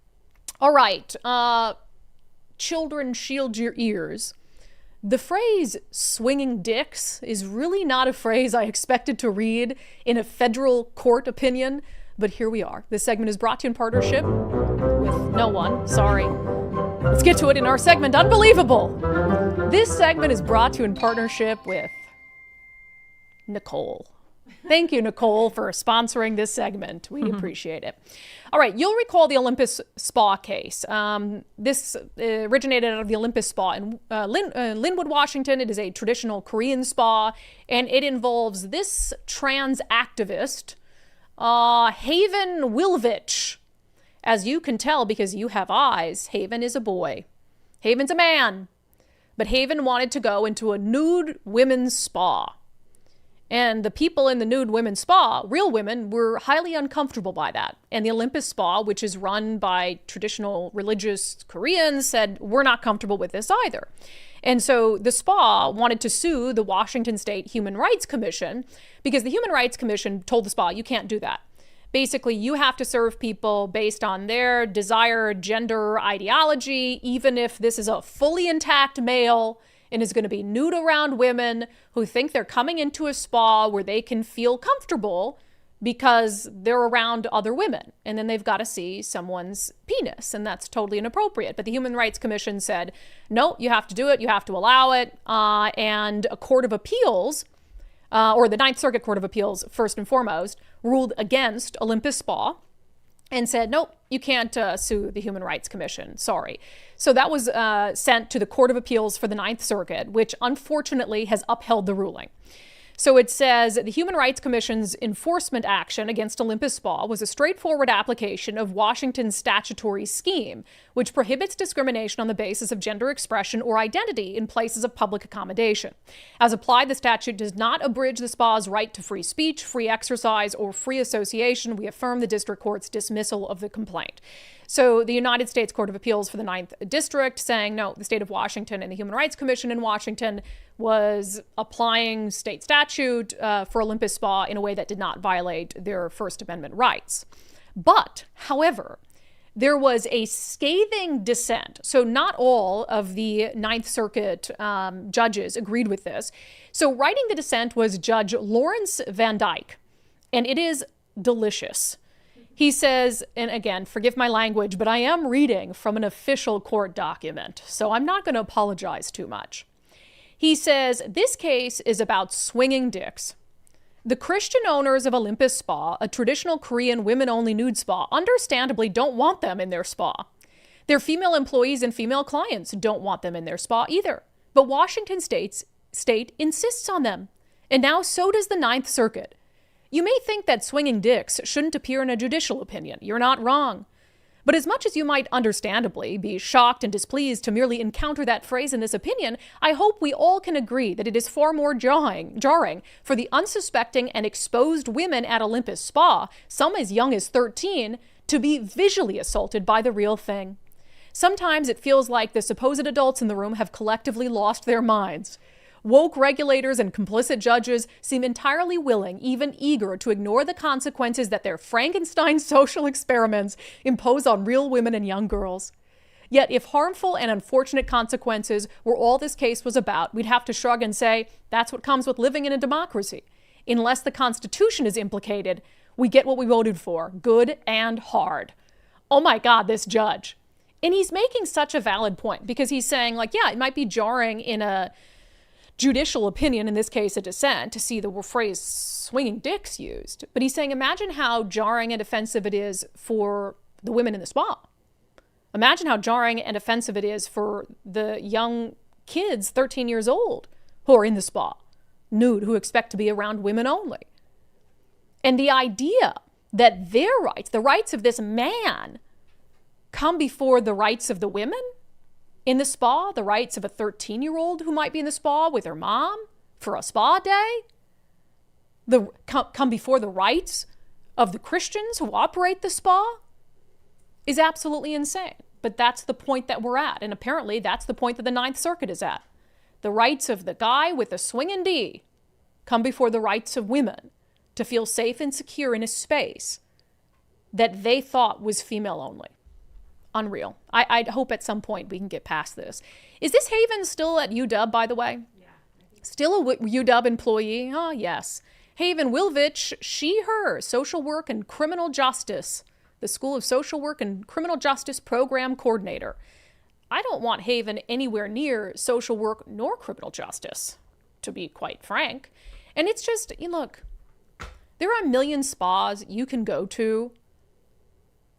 All right. Children, shield your ears. The phrase swinging dicks is really not a phrase I expected to read in a federal court opinion, but here we are. This segment is brought to you in partnership with no one. Sorry. Let's get to it in our segment, Unbelievable. This segment is brought to you in partnership with Nicole. Thank you, Nicole, for sponsoring this segment. We appreciate it. All right, you'll recall the Olympus Spa case. This originated out of the Olympus Spa in Linwood, Washington. It is a traditional Korean spa, and it involves this trans activist, Haven Wilvich. As you can tell because you have eyes, Haven is a boy. Haven's a man. But Haven wanted to go into a nude women's spa. And the people in the nude women's spa, real women, were highly uncomfortable by that. And the Olympus Spa, which is run by traditional religious Koreans, said, we're not comfortable with this either. And so the spa wanted to sue the Washington State Human Rights Commission because the Human Rights Commission told the spa, you can't do that. Basically, you have to serve people based on their desired gender ideology, even if this is a fully intact male and is going to be nude around women who think they're coming into a spa where they can feel comfortable because they're around other women. And then they've got to see someone's penis, and that's totally inappropriate. But the Human Rights Commission said, no, you have to do it. You have to allow it. And a court of appeals, or the Ninth Circuit Court of Appeals, first and foremost, ruled against Olympus Spa and said, nope, you can't sue the Human Rights Commission. Sorry. So that was sent to the Court of Appeals for the Ninth Circuit, which unfortunately has upheld the ruling. So it says the Human Rights Commission's enforcement action against Olympus Spa was a straightforward application of Washington's statutory scheme, which prohibits discrimination on the basis of gender expression or identity in places of public accommodation. As applied, the statute does not abridge the spa's right to free speech, free exercise, or free association. We affirm the district court's dismissal of the complaint. So the United States Court of Appeals for the 9th District saying, no, the state of Washington and the Human Rights Commission in Washington was applying state statute for Olympus Spa in a way that did not violate their First Amendment rights. But, however, there was a scathing dissent. So not all of the Ninth Circuit judges agreed with this. So writing the dissent was Judge Lawrence Van Dyke, and it is delicious. He says, and again, forgive my language, but I am reading from an official court document, so I'm not going to apologize too much. He says, this case is about swinging dicks. The Christian owners of Olympus Spa, a traditional Korean women-only nude spa, understandably don't want them in their spa. Their female employees and female clients don't want them in their spa either. But Washington State insists on them. And now so does the Ninth Circuit. You may think that swinging dicks shouldn't appear in a judicial opinion. You're not wrong. But as much as you might understandably be shocked and displeased to merely encounter that phrase in this opinion, I hope we all can agree that it is far more jarring for the unsuspecting and exposed women at Olympus Spa, some as young as 13, to be visually assaulted by the real thing. Sometimes it feels like the supposed adults in the room have collectively lost their minds. Woke regulators and complicit judges seem entirely willing, even eager, to ignore the consequences that their Frankenstein social experiments impose on real women and young girls. Yet if harmful and unfortunate consequences were all this case was about, we'd have to shrug and say, that's what comes with living in a democracy. Unless the Constitution is implicated, we get what we voted for, good and hard. Oh my God, this judge. And he's making such a valid point because he's saying, like, yeah, it might be jarring in a judicial opinion, in this case a dissent, to see the phrase swinging dicks used. But he's saying, imagine how jarring and offensive it is for the women in the spa. Imagine how jarring and offensive it is for the young kids, 13 years old, who are in the spa, nude, who expect to be around women only. And the idea that their rights, the rights of this man, come before the rights of the women in the spa, the rights of a 13-year-old who might be in the spa with her mom for a spa day, come before the rights of the Christians who operate the spa, is absolutely insane. But that's the point that we're at. And apparently that's the point that the Ninth Circuit is at. The rights of the guy with the swinging D come before the rights of women to feel safe and secure in a space that they thought was female only. Unreal. I hope at some point we can get past this. Is this Haven still at UW, by the way? Yeah. Still a UW employee? Oh, yes. Haven Wilvich, she, her, social work and criminal justice, the School of Social Work and Criminal Justice Program Coordinator. I don't want Haven anywhere near social work nor criminal justice, to be quite frank. And it's just, look, there are a million spas you can go to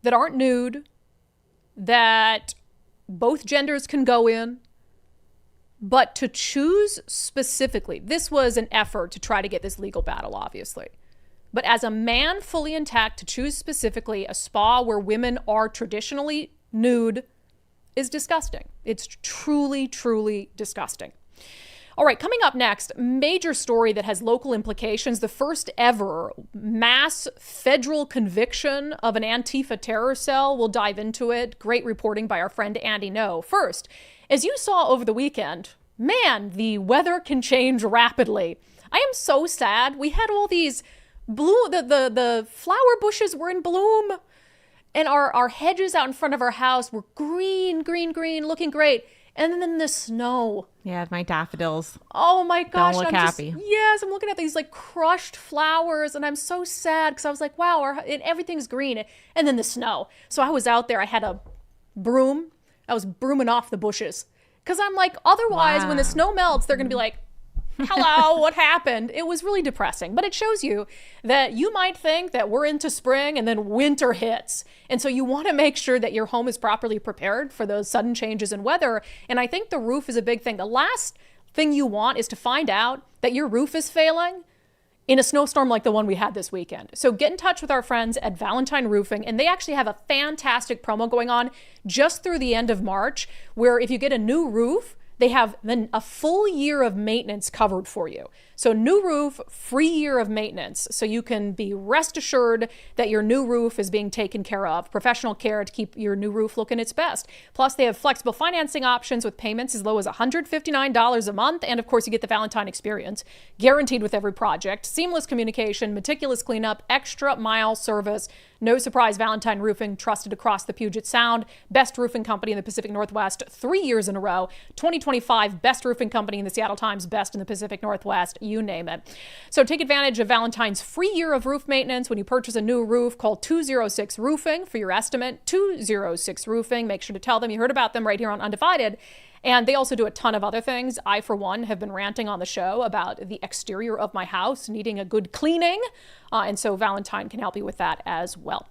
that aren't nude, that both genders can go in, but to choose specifically, this was an effort to try to get this legal battle, obviously. But as a man fully intact, to choose specifically a spa where women are traditionally nude is disgusting. It's truly, truly disgusting. All right, coming up next, major story that has local implications, the first ever mass federal conviction of an Antifa terror cell. We'll dive into it. Great reporting by our friend Andy No. First, as you saw over the weekend, man, the weather can change rapidly. I am so sad. We had all these the flower bushes were in bloom, and our hedges out in front of our house were green, looking great. And then the snow. Yeah, my daffodils. Oh my gosh. Don't look happy. Yes, I'm looking at these like crushed flowers and I'm so sad because I was like, wow, everything's green. And then the snow. So I was out there. I had a broom. I was brooming off the bushes. Because I'm like, otherwise, when the snow melts, they're going to be like, hello, what happened? It was really depressing. But it shows you that you might think that we're into spring and then winter hits. And so you want to make sure that your home is properly prepared for those sudden changes in weather. And I think the roof is a big thing. The last thing you want is to find out that your roof is failing in a snowstorm like the one we had this weekend. So get in touch with our friends at Valentine Roofing, and they actually have a fantastic promo going on just through the end of March, where if you get a new roof, they have then a full year of maintenance covered for you. So new roof, free year of maintenance. So you can be rest assured that your new roof is being taken care of. Professional care to keep your new roof looking its best. Plus, they have flexible financing options with payments as low as $159 a month. And of course, you get the Valentine experience, guaranteed with every project. Seamless communication, meticulous cleanup, extra mile service. No surprise, Valentine Roofing, trusted across the Puget Sound. Best roofing company in the Pacific Northwest 3 years in a row. 2025 best roofing company in the Seattle Times, best in the Pacific Northwest, you name it. So take advantage of Valentine's free year of roof maintenance when you purchase a new roof. Call 206 Roofing for your estimate. 206 Roofing. Make sure to tell them you heard about them right here on Undivided. And they also do a ton of other things. I, for one, have been ranting on the show about the exterior of my house needing a good cleaning. And so Valentine can help you with that as well.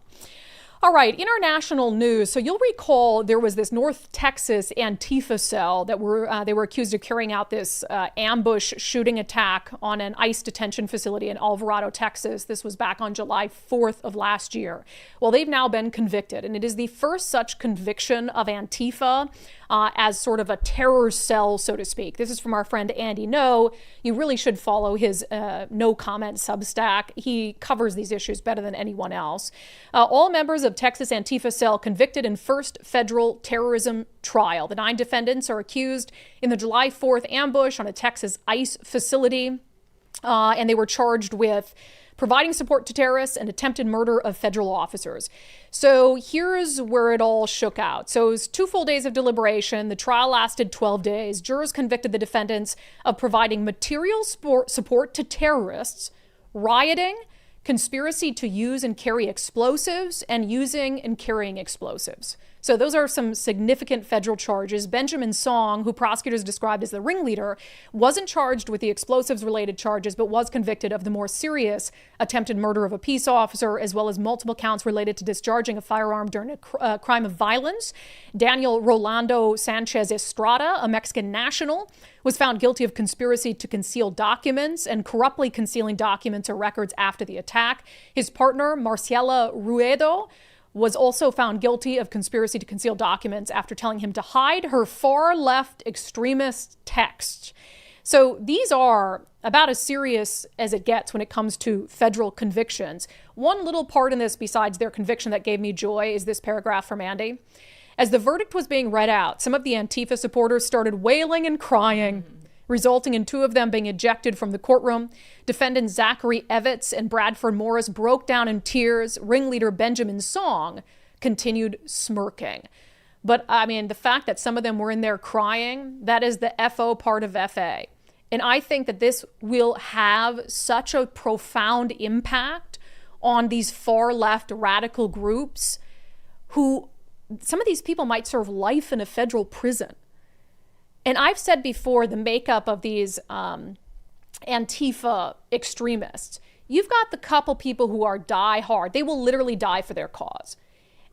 All right, international news. So you'll recall there was this North Texas Antifa cell that they were accused of carrying out this ambush shooting attack on an ICE detention facility in Alvarado, Texas. This was back on July 4th of last year. Well, they've now been convicted, and it is the first such conviction of Antifa as sort of a terror cell, so to speak. This is from our friend Andy No. You really should follow his no comment Substack. He covers these issues better than anyone else. All members of Texas Antifa cell convicted in first federal terrorism trial. The 9 defendants are accused in the July 4th ambush on a Texas ICE facility, and they were charged with providing support to terrorists and attempted murder of federal officers. So here's where it all shook out. So it was 2 full days of deliberation. The trial lasted 12 days. Jurors convicted the defendants of providing material support to terrorists, rioting, conspiracy to use and carry explosives, and using and carrying explosives. So those are some significant federal charges. Benjamin Song, who prosecutors described as the ringleader, wasn't charged with the explosives-related charges, but was convicted of the more serious attempted murder of a peace officer, as well as multiple counts related to discharging a firearm during a crime of violence. Daniel Rolando Sanchez Estrada, a Mexican national, was found guilty of conspiracy to conceal documents and corruptly concealing documents or records after the attack. His partner, Marciela Ruedo, was also found guilty of conspiracy to conceal documents after telling him to hide her far-left extremist texts. So these are about as serious as it gets when it comes to federal convictions. One little part in this, besides their conviction, that gave me joy is this paragraph from Andy. As the verdict was being read out, some of the Antifa supporters started wailing and crying, resulting in 2 of them being ejected from the courtroom. Defendants Zachary Evitz and Bradford Morris broke down in tears. Ringleader Benjamin Song continued smirking. But I mean, the fact that some of them were in there crying, that is the FO part of FA. And I think that this will have such a profound impact on these far left radical groups who, some of these people might serve life in a federal prison. And I've said before, the makeup of these Antifa extremists, you've got the couple people who are die hard. They will literally die for their cause.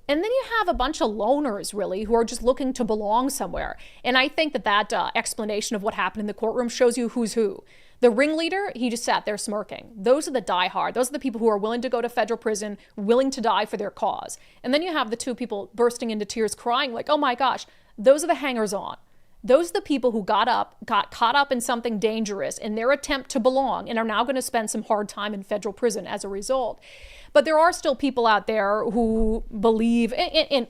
And then you have a bunch of loners, really, who are just looking to belong somewhere. And I think that explanation of what happened in the courtroom shows you who's who. The ringleader, he just sat there smirking. Those are the diehard. Those are the people who are willing to go to federal prison, willing to die for their cause. And then you have the 2 people bursting into tears, crying like, oh my gosh, those are the hangers-on. Those are the people who got caught up in something dangerous in their attempt to belong and are now going to spend some hard time in federal prison as a result. But there are still people out there who believe, and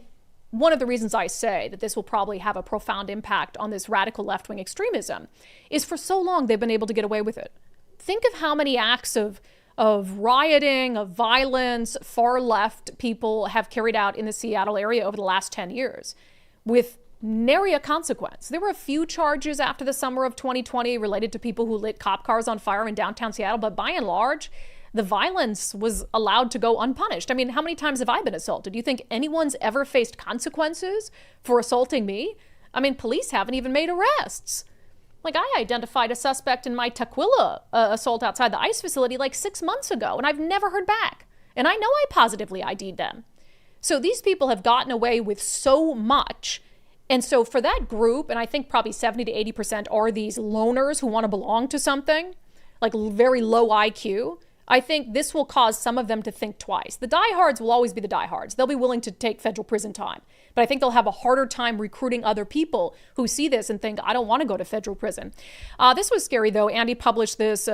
one of the reasons I say that this will probably have a profound impact on this radical left-wing extremism is for so long they've been able to get away with it. Think of how many acts of rioting, of violence, far left people have carried out in the Seattle area over the last 10 years with nary a consequence. There were a few charges after the summer of 2020 related to people who lit cop cars on fire in downtown Seattle, but by and large, the violence was allowed to go unpunished. I mean, how many times have I been assaulted? Do you think anyone's ever faced consequences for assaulting me? I mean, police haven't even made arrests. Like, I identified a suspect in my Tukwila assault outside the ICE facility like 6 months ago, and I've never heard back. And I know I positively ID'd them. So these people have gotten away with so much. And so for that group, and I think probably 70 to 80% are these loners who want to belong to something, like very low IQ, I think this will cause some of them to think twice. The diehards will always be the diehards. They'll be willing to take federal prison time. But I think they'll have a harder time recruiting other people who see this and think, I don't want to go to federal prison. This was scary, though. Andy published this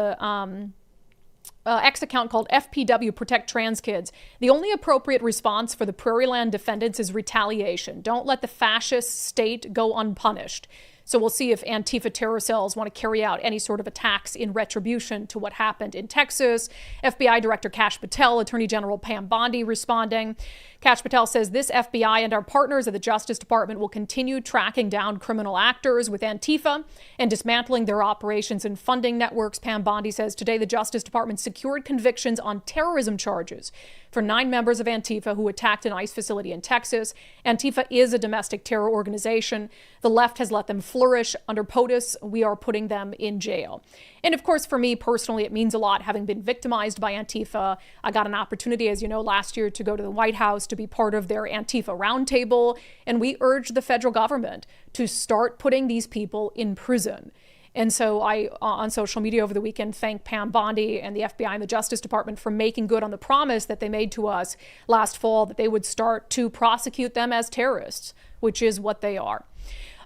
X account called FPW Protect Trans Kids. The only appropriate response for the Prairieland defendants is retaliation. Don't let the fascist state go unpunished. So we'll see if Antifa terror cells want to carry out any sort of attacks in retribution to what happened in Texas. FBI Director Kash Patel, Attorney General Pam Bondi responding. Kash Patel says this FBI and our partners at the Justice Department will continue tracking down criminal actors with Antifa and dismantling their operations and funding networks. Pam Bondi says today the Justice Department secured convictions on terrorism charges for 9 members of Antifa who attacked an ICE facility in Texas. Antifa is a domestic terror organization. The left has let them flourish. Under POTUS, we are putting them in jail. And of course, for me personally, it means a lot having been victimized by Antifa. I got an opportunity, as you know, last year to go to the White House to be part of their Antifa roundtable. And we urged the federal government to start putting these people in prison. And so I, on social media over the weekend, thanked Pam Bondi and the FBI and the Justice Department for making good on the promise that they made to us last fall that they would start to prosecute them as terrorists, which is what they are.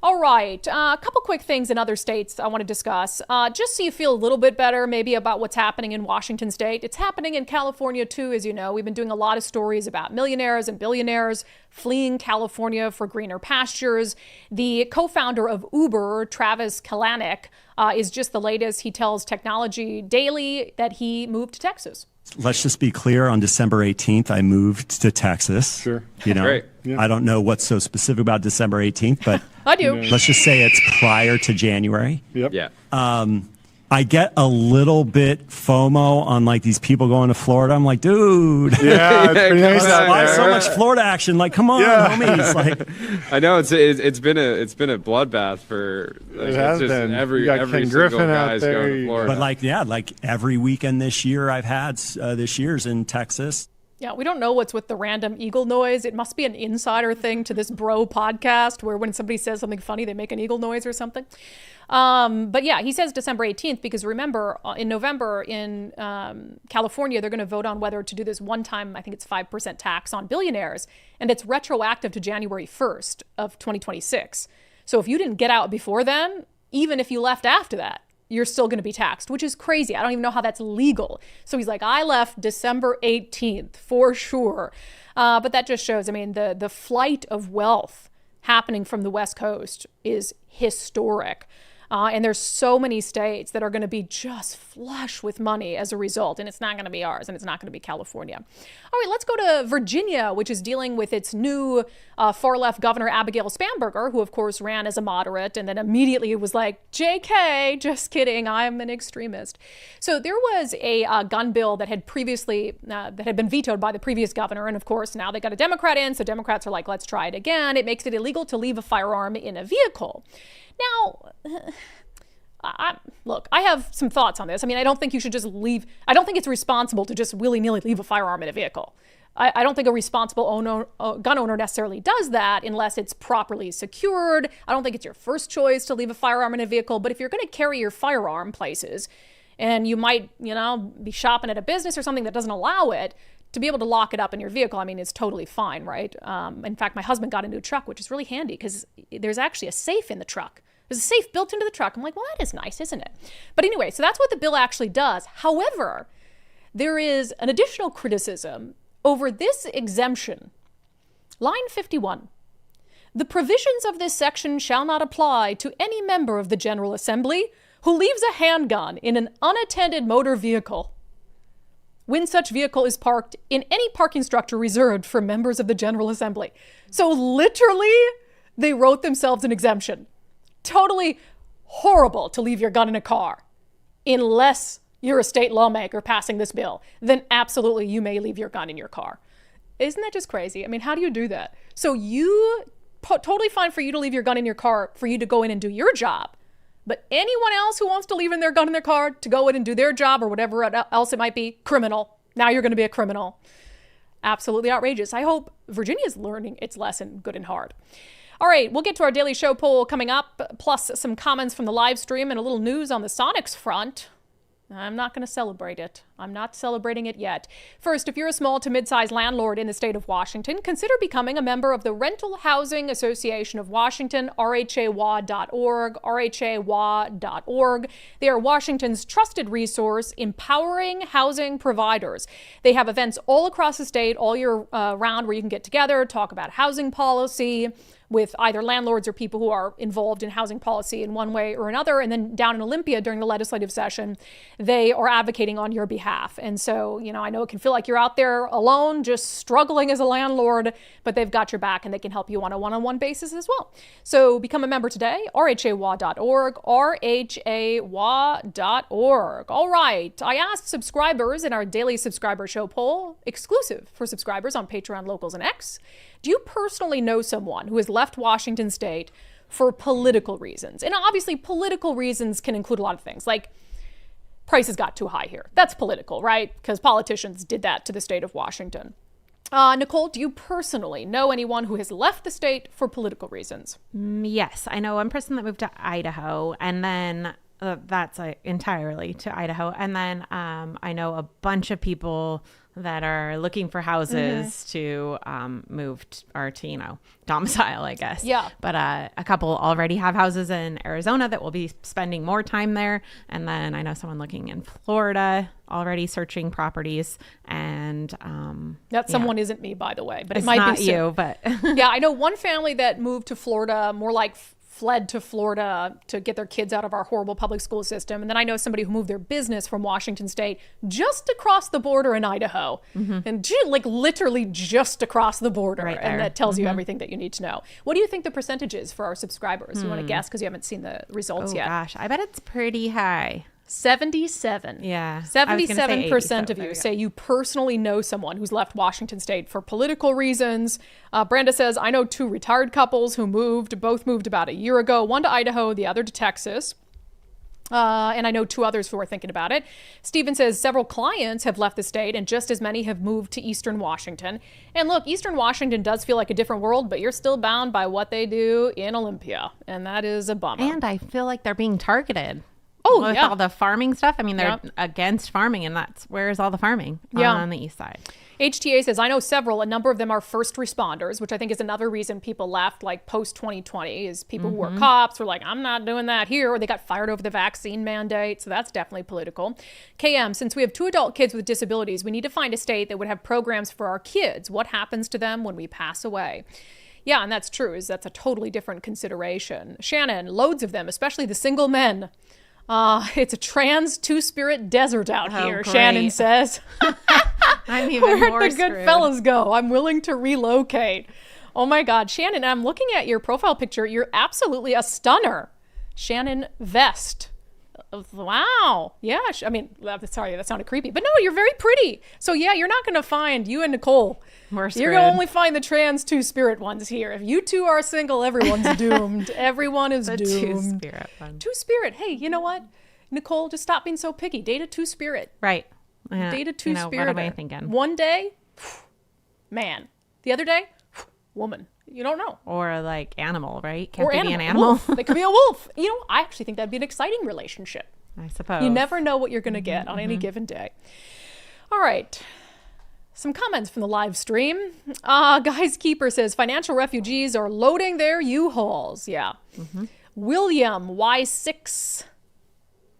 All right, a couple quick things in other states I want to discuss, just so you feel a little bit better maybe about what's happening in Washington state. It's happening in California too, as you know. We've been doing a lot of stories about millionaires and billionaires fleeing California for greener pastures. The co-founder of Uber, Travis Kalanick, is just the latest. He tells Technology Daily that he moved to Texas. Let's just be clear, on December 18th, I moved to Texas. Sure. You know, Great. Yeah. I don't know what's so specific about December 18th, but I do. Let's just say it's prior to January. Yep. Yeah. I get a little bit FOMO on like these people going to Florida. I'm like, dude, Yeah, it's pretty nice out why there. so much Florida action? Like, come on, homies. Like, I know it's been a bloodbath for It has been. every You got every Ken single Griffin out guy's there. going to Florida. but like, yeah, like every weekend this year I've had this year's in Texas. Yeah, we don't know what's with the random eagle noise. It must be an insider thing to this bro podcast where when somebody says something funny, they make an eagle noise or something. But yeah, he says December 18th because remember, in November in California, they're going to vote on whether to do this one-time, I think it's 5% tax on billionaires, and it's retroactive to January 1st of 2026. So if you didn't get out before then, even if you left after that, you're still going to be taxed, which is crazy. I don't even know how that's legal. So he's like, I left December 18th for sure. But that just shows, I mean, the flight of wealth happening from the West Coast is historic. And there's so many states that are going to be just flush with money as a result. And it's not going to be ours, and it's not going to be California. All right, let's go to Virginia, which is dealing with its new far-left governor, Abigail Spanberger, who, of course, ran as a moderate and then immediately was like, JK, just kidding, I'm an extremist. So there was a gun bill that had previously, that had been vetoed by the previous governor. And, of course, now they got a Democrat in, so Democrats are like, let's try it again. It makes it illegal to leave a firearm in a vehicle. Now, look, I have some thoughts on this. I mean, I don't think you should just leave. I don't think it's responsible to just willy-nilly leave a firearm in a vehicle. I don't think a responsible gun owner necessarily does that unless it's properly secured. I don't think it's your first choice to leave a firearm in a vehicle. But if you're going to carry your firearm places and you might, be shopping at a business or something that doesn't allow it, to be able to lock it up in your vehicle, I mean, it's totally fine, right? In fact, my husband got a new truck, which is really handy because there's actually a safe in the truck. There's a safe built into the truck. I'm like, well, that is nice, isn't it? But anyway, so that's what the bill actually does. However, there is an additional criticism over this exemption. Line 51. The provisions of this section shall not apply to any member of the General Assembly who leaves a handgun in an unattended motor vehicle when such vehicle is parked in any parking structure reserved for members of the General Assembly. So literally, they wrote themselves an exemption. Totally horrible to leave your gun in a car unless you're a state lawmaker passing this bill. Then absolutely you may leave your gun in your car. Isn't that just crazy? I mean, how do you do that? So totally fine for you to leave your gun in your car for you to go in and do your job. But anyone else who wants to leave their gun in their car to go in and do their job or whatever else it might be, criminal. Now you're going to be a criminal. Absolutely outrageous. I hope Virginia's learning its lesson good and hard. All right, we'll get to our daily show poll coming up, plus some comments from the live stream and a little news on the Sonics front. I'm not going to celebrate it. I'm not celebrating it yet. First, if you're a small to mid-sized landlord in the state of Washington, consider becoming a member of the Rental Housing Association of Washington, rhawa.org, rhawa.org. They are Washington's trusted resource, empowering housing providers. They have events all across the state all year round where you can get together, talk about housing policy with either landlords or people who are involved in housing policy in one way or another. And then down in Olympia during the legislative session, they are advocating on your behalf. And so, I know it can feel like you're out there alone, just struggling as a landlord, but they've got your back and they can help you on a one-on-one basis as well. So become a member today, rhawa.org, rhawa.org. All right, I asked subscribers in our daily subscriber show poll, exclusive for subscribers on Patreon, Locals, and X. Do you personally know someone who has left Washington state for political reasons? And obviously political reasons can include a lot of things, like prices got too high here. That's political, right? Because politicians did that to the state of Washington. Nicole, do you personally know anyone who has left the state for political reasons? Yes, I know one person that moved to Idaho, and then that's entirely to Idaho. And then I know a bunch of people that are looking for houses to move to domicile, I guess. Yeah. But a couple already have houses in Arizona that will be spending more time there. And then I know someone looking in Florida already searching properties. And that someone isn't me, by the way, but it's it might not be you. But yeah, I know one family that moved to Florida, more like fled to Florida to get their kids out of our horrible public school system. And then I know somebody who moved their business from Washington state just across the border in Idaho, and like literally just across the border. Right and there. that tells you everything that you need to know. What do you think the percentage is for our subscribers? You want to guess because you haven't seen the results yet? Gosh, I bet it's pretty high. 77. Yeah. 77% of you say you personally know someone who's left Washington state for political reasons. Brenda says, I know two retired couples who both moved about a year ago, one to Idaho, the other to Texas. And I know two others who are thinking about it. Stephen says several clients have left the state and just as many have moved to Eastern Washington. And look, Eastern Washington does feel like a different world, but you're still bound by what they do in Olympia. And that is a bummer. And I feel like they're being targeted. Oh, with yeah. all the farming stuff. I mean, they're against farming, and where's all the farming on the east side? HTA says, I know several. A number of them are first responders, which I think is another reason people left, like post-2020, is people who were cops were like, I'm not doing that here, or they got fired over the vaccine mandate. So that's definitely political. KM, since we have 2 adult kids with disabilities, we need to find a state that would have programs for our kids. What happens to them when we pass away? Yeah, and that's true. That's a totally different consideration. Shannon, loads of them, especially the single men. It's a trans two-spirit desert out here, great. Shannon says. I'm even Where'd more the good screwed. fellas go? I'm willing to relocate. Oh my God, Shannon, I'm looking at your profile picture. You're absolutely a stunner. Shannon Vest. Wow. Yeah. I mean, sorry, that sounded creepy, but no, you're very pretty. So yeah, you're not going to find you and Nicole. We're screwed. You're going to only find the trans two-spirit ones here. If you two are single, everyone's doomed. Everyone is The doomed. two-spirit one. Two-spirit. Hey, you know what? Nicole, just stop being so picky. Date a two-spirit. Right. Date a two-spirit. What am I thinking? One day, man. The other day, woman. You don't know. Or like animal, right? Can't Or they be an animal? Wolf. They could be a wolf. I actually think that'd be an exciting relationship. I suppose. You never know what you're going to get on any given day. All right. Some comments from the live stream. Guys Keeper says, financial refugees are loading their U-Hauls. Yeah. William Y6.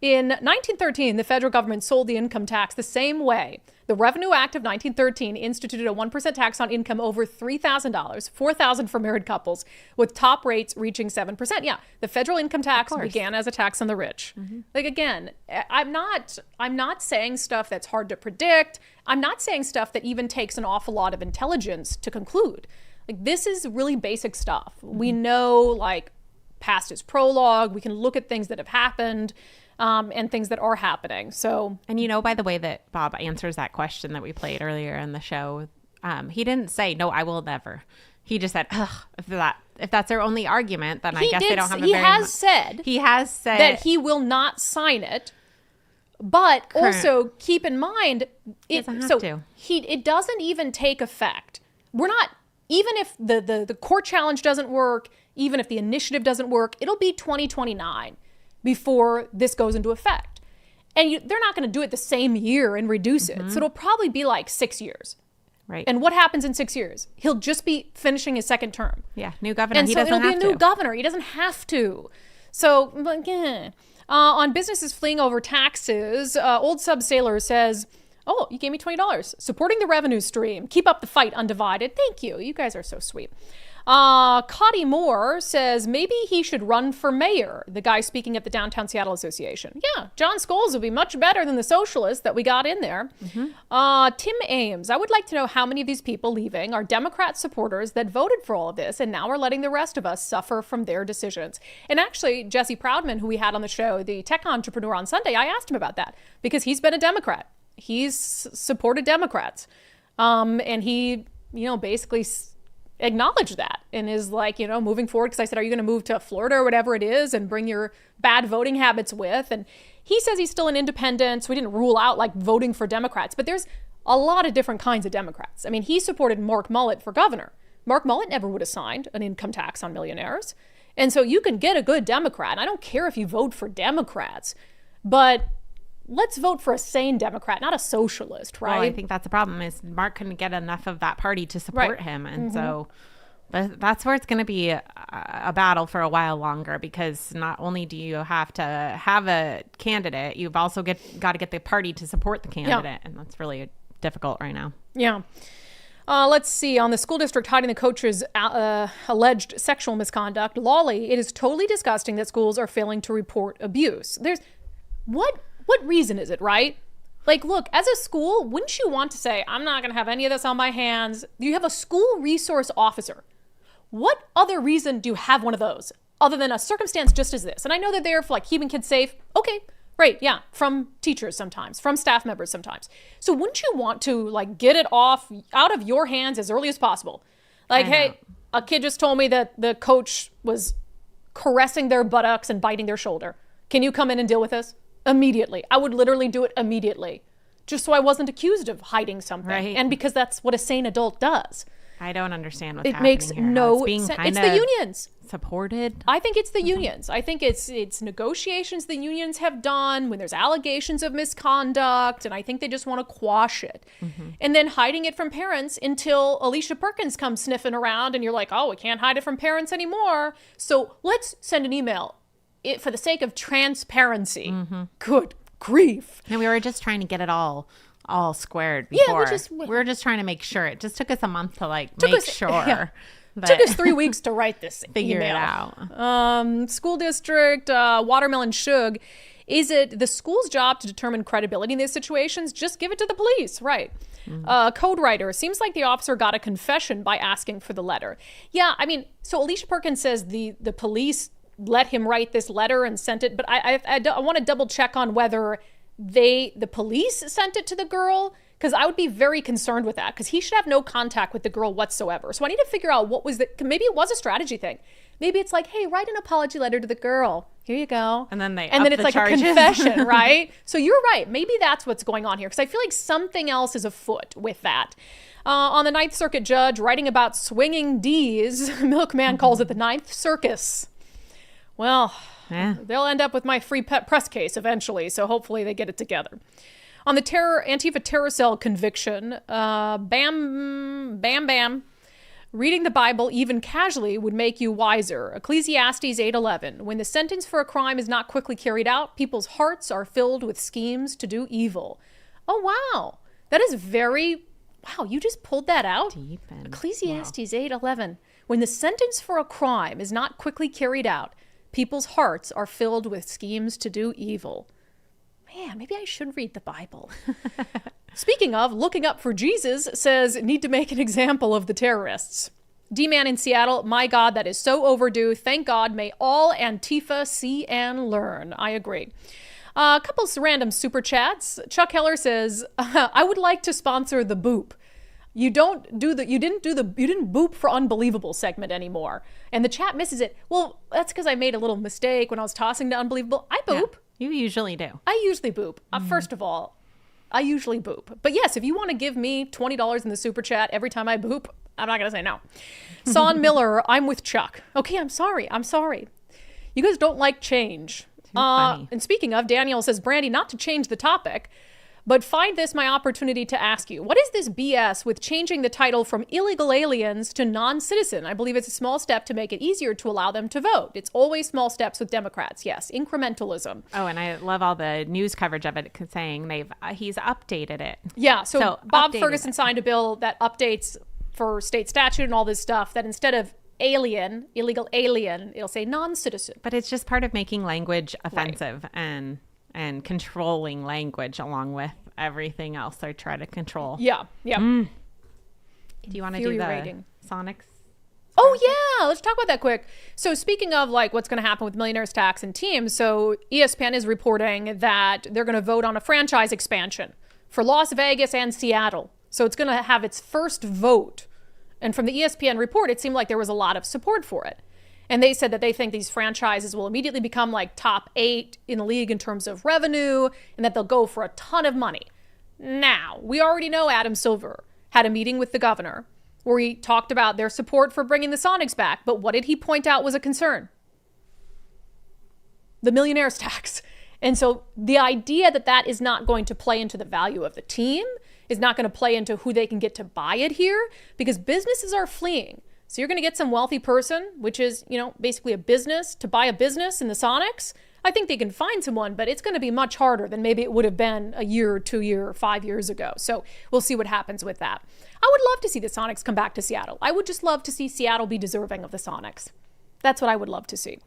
In 1913, the federal government sold the income tax the same way. The Revenue Act of 1913 instituted a 1% tax on income over $3,000, $4,000 for married couples, with top rates reaching 7%. Yeah, the federal income tax began as a tax on the rich. Like, again, I'm not saying stuff that's hard to predict. I'm not saying stuff that even takes an awful lot of intelligence to conclude. Like, this is really basic stuff. We know, like, past is prologue. We can look at things that have happened. And things that are happening. So, and by the way that Bob answers that question that we played earlier in the show, he didn't say, no, I will never. He just said, if that's their only argument, then I guess they don't have He has said that he will not sign it. But also keep in mind, it doesn't even take effect. We're not, even if the court challenge doesn't work, even if the initiative doesn't work, it'll be 2029. Before this goes into effect. And they're not going to do it the same year and reduce it. So it'll probably be like 6 years. Right. And what happens in 6 years? He'll just be finishing his second term. Yeah, new governor. And he so doesn't it'll have be a new to. governor. He doesn't have to. So, on businesses fleeing over taxes, Old Sub Sailor says, oh, you gave me $20. Supporting the revenue stream. Keep up the fight, undivided. Thank you. You guys are so sweet. Cotty Moore says maybe he should run for mayor, the guy speaking at the Downtown Seattle Association. Yeah, John Scholes would be much better than the socialist that we got in there. Tim Ames, I would like to know how many of these people leaving are Democrat supporters that voted for all of this and now are letting the rest of us suffer from their decisions. And actually, Jesse Proudman, who we had on the show, the tech entrepreneur on Sunday, I asked him about that because he's been a Democrat. He's supported Democrats. And he, basically acknowledge that and is like, moving forward, because I said, are you going to move to Florida or whatever it is and bring your bad voting habits with? And he says he's still an independent, so we didn't rule out like voting for Democrats, but there's a lot of different kinds of Democrats. I mean, he supported Mark Mullet for governor. Mark Mullet never would have signed an income tax on millionaires. And so you can get a good Democrat. I don't care if you vote for Democrats, but let's vote for a sane Democrat, not a socialist, right? Well, I think that's the problem is Mark couldn't get enough of that party to support him. And so that's where it's going to be a battle for a while longer, because not only do you have to have a candidate, you've also got to get the party to support the candidate. And that's really difficult right now. Yeah. Let's see. On the school district hiding the coach's alleged sexual misconduct, Lawley, it is totally disgusting that schools are failing to report abuse. What reason is it, right? Like, look, as a school, wouldn't you want to say, I'm not going to have any of this on my hands? You have a school resource officer. What other reason do you have one of those other than a circumstance just as this? And I know that they're for like keeping kids safe. Okay, great. Yeah. From teachers sometimes, from staff members sometimes. So wouldn't you want to like get it out of your hands as early as possible? Like, hey, a kid just told me that the coach was caressing their buttocks and biting their shoulder. Can you come in and deal with this? Immediately. I would literally do it immediately, just so I wasn't accused of hiding something. Right. And because that's what a sane adult does. I don't understand what's it happening makes here. no sense. It's the unions. Supported. I think it's the unions. I think it's negotiations the unions have done when there's allegations of misconduct, and I think they just want to quash it. And then hiding it from parents until Alicia Perkins comes sniffing around and you're like, oh, we can't hide it from parents anymore. So let's send an email. For the sake of transparency. Good grief. And we were just trying to get it all squared before. Yeah, we were just trying to make sure. It just took us a month to make sure. Yeah. Took us 3 weeks to write this figure email. It out. School district, Watermelon Shug. Is it the school's job to determine credibility in these situations? Just give it to the police, right? Code writer, seems like the officer got a confession by asking for the letter. Yeah, I mean, so Alicia Perkins says the police let him write this letter and sent it, but I want to double check on whether the police sent it to the girl, because I would be very concerned with that, because he should have no contact with the girl whatsoever. So I need to figure out maybe it was a strategy thing. Maybe it's like, hey, write an apology letter to the girl. Here you go. And then it's like charges. A confession, right? So you're right. Maybe that's what's going on here, because I feel like something else is afoot with that. On the Ninth Circuit judge writing about swinging D's, Milkman calls it the Ninth Circus. Well, they'll end up with my free pet press case eventually, so hopefully they get it together. On the Antifa terror cell conviction, bam, reading the Bible even casually would make you wiser. Ecclesiastes 8:11. When the sentence for a crime is not quickly carried out, people's hearts are filled with schemes to do evil. Oh, wow. That is wow, you just pulled that out? Deep Ecclesiastes 8:11. When the sentence for a crime is not quickly carried out, people's hearts are filled with schemes to do evil. Man, maybe I should read the Bible. Speaking of, looking up for Jesus says, need to make an example of the terrorists. D-Man in Seattle, my God, that is so overdue. Thank God, may all Antifa see and learn. I agree. A couple random super chats. Chuck Heller says, I would like to sponsor the boop. You didn't boop for unbelievable segment anymore. And the chat misses it. Well, that's because I made a little mistake when I was tossing to unbelievable. I boop. Yeah, you usually do. I usually boop. First of all, I usually boop. But yes, if you want to give me $20 in the super chat every time I boop, I'm not going to say no. Son Miller, I'm with Chuck. Okay, I'm sorry. You guys don't like change. Funny. And speaking of, Daniel says, Brandi, not to change the topic, but find this my opportunity to ask you, what is this BS with changing the title from illegal aliens to non-citizen? I believe it's a small step to make it easier to allow them to vote. It's always small steps with Democrats. Yes, incrementalism. Oh, and I love all the news coverage of it saying he's updated it. Yeah, so Bob updated Ferguson signed a bill that updates for state statute and all this stuff that instead of alien, illegal alien, it'll say non-citizen. But it's just part of making language offensive and controlling language along with everything else they try to control. Yeah. Do you want to do the Infuriating. Sonics? Oh, yeah. Let's talk about that quick. So speaking of like what's going to happen with millionaires tax and teams, so ESPN is reporting that they're going to vote on a franchise expansion for Las Vegas and Seattle. So it's going to have its first vote. And from the ESPN report, it seemed like there was a lot of support for it. And they said that they think these franchises will immediately become like top 8 in the league in terms of revenue and that they'll go for a ton of money. Now, we already know Adam Silver had a meeting with the governor where he talked about their support for bringing the Sonics back. But what did he point out was a concern? The millionaires tax. And so the idea that that is not going to play into the value of the team, is not going to play into who they can get to buy it here, because businesses are fleeing. So you're going to get some wealthy person, which is, basically a business, to buy a business in the Sonics. I think they can find someone, but it's going to be much harder than maybe it would have been a year or 2 years or 5 years ago. So we'll see what happens with that. I would love to see the Sonics come back to Seattle. I would just love to see Seattle be deserving of the Sonics. That's what I would love to see.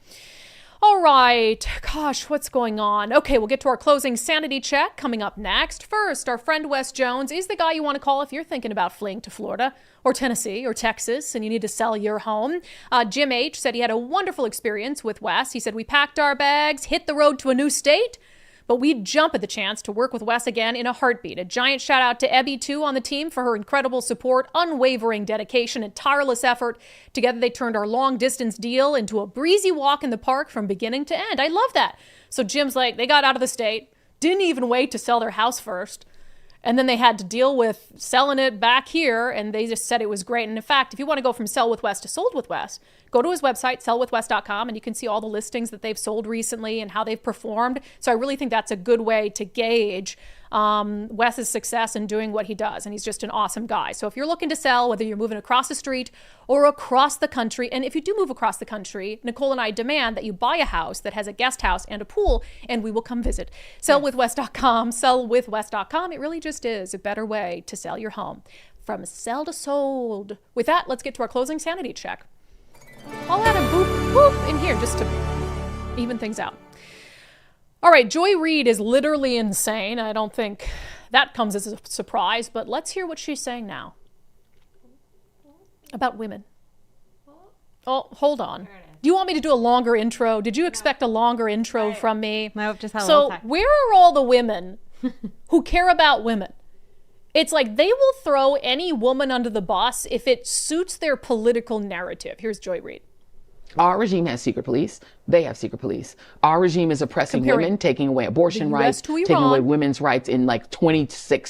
All right. Gosh, what's going on? Okay, we'll get to our closing sanity check coming up next. First, our friend Wes Jones is the guy you want to call if you're thinking about fleeing to Florida or Tennessee or Texas and you need to sell your home. Jim H. said he had a wonderful experience with Wes. He said, we packed our bags, hit the road to a new state, but we'd jump at the chance to work with Wes again in a heartbeat. A giant shout out to Ebby, too, on the team for her incredible support, unwavering dedication, and tireless effort. Together, they turned our long-distance deal into a breezy walk in the park from beginning to end. I love that. So Jim's like, they got out of the state, didn't even wait to sell their house first, and then they had to deal with selling it back here, and they just said it was great. And in fact, if you want to go from Sell with Wes to Sold with Wes, go to his website, sellwithwes.com, and you can see all the listings that they've sold recently and how they've performed. So I really think that's a good way to gauge Wes's success in doing what he does. And he's just an awesome guy. So if you're looking to sell, whether you're moving across the street or across the country, and if you do move across the country, Nicole and I demand that you buy a house that has a guest house and a pool, and we will come visit. Sellwithwes.com, sellwithwes.com. It really just is a better way to sell your home. From sell to sold. With that, let's get to our closing sanity check. I'll add a boop, boop in here just to even things out. All right, Joy Reid is literally insane. I don't think that comes as a surprise, but let's hear what she's saying now about women. Oh, hold on. Do you want me to do a longer intro? Did you expect a longer intro from me? Nope, just have a So little time. where are all the women who care about women? It's like they will throw any woman under the bus if it suits their political narrative. Here's Joy Reid. Our regime has secret police. They have secret police. Our regime is oppressing women, taking away abortion rights, taking away women's rights in like 26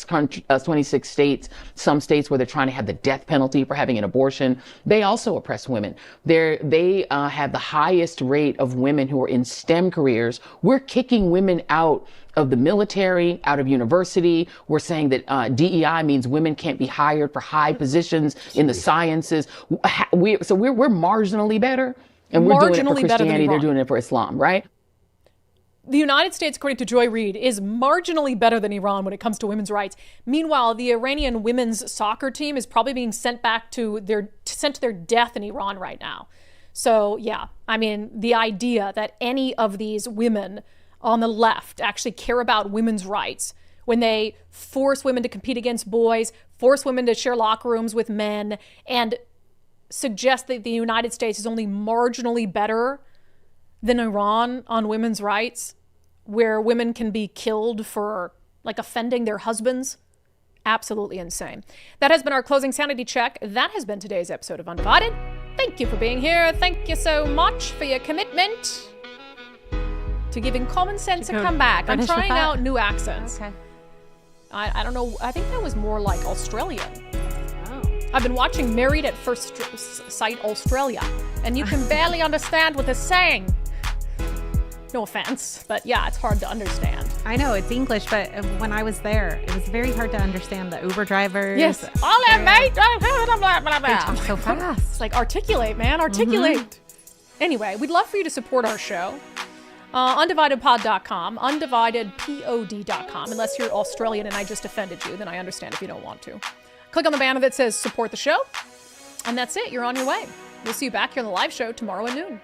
states, some states where they're trying to have the death penalty for having an abortion. They also oppress women. They have the highest rate of women who are in STEM careers. We're kicking women out of the military, out of university. We're saying that DEI means women can't be hired for high positions in the sciences. We're marginally better. And we're doing it for Christianity, they're doing it for Islam, right? The United States, according to Joy Reid, is marginally better than Iran when it comes to women's rights. Meanwhile, the Iranian women's soccer team is probably being sent to their death in Iran right now. So, yeah, I mean, the idea that any of these women on the left actually care about women's rights when they force women to compete against boys, force women to share locker rooms with men, and suggest that the United States is only marginally better than Iran on women's rights, where women can be killed for like offending their husbands. Absolutely insane. That has been our closing sanity check. That has been today's episode of Undivided. Thank you for being here. Thank you so much for your commitment to giving common sense a comeback. I'm trying out new accents. Okay. I don't know. I think that was more like Australian. I've been watching Married at First Sight Australia, and you can barely understand what they're saying. No offense, but yeah, it's hard to understand. I know it's English, but when I was there, it was very hard to understand the Uber drivers. Yes. All that, mate. Blah, blah, blah, blah. They talk so fast. It's like, articulate, man. Articulate. Anyway, we'd love for you to support our show. UndividedPod.com, UndividedPod.com. Unless you're Australian and I just offended you, then I understand if you don't want to. Click on the banner that says support the show. And that's it. You're on your way. We'll see you back here on the live show tomorrow at noon.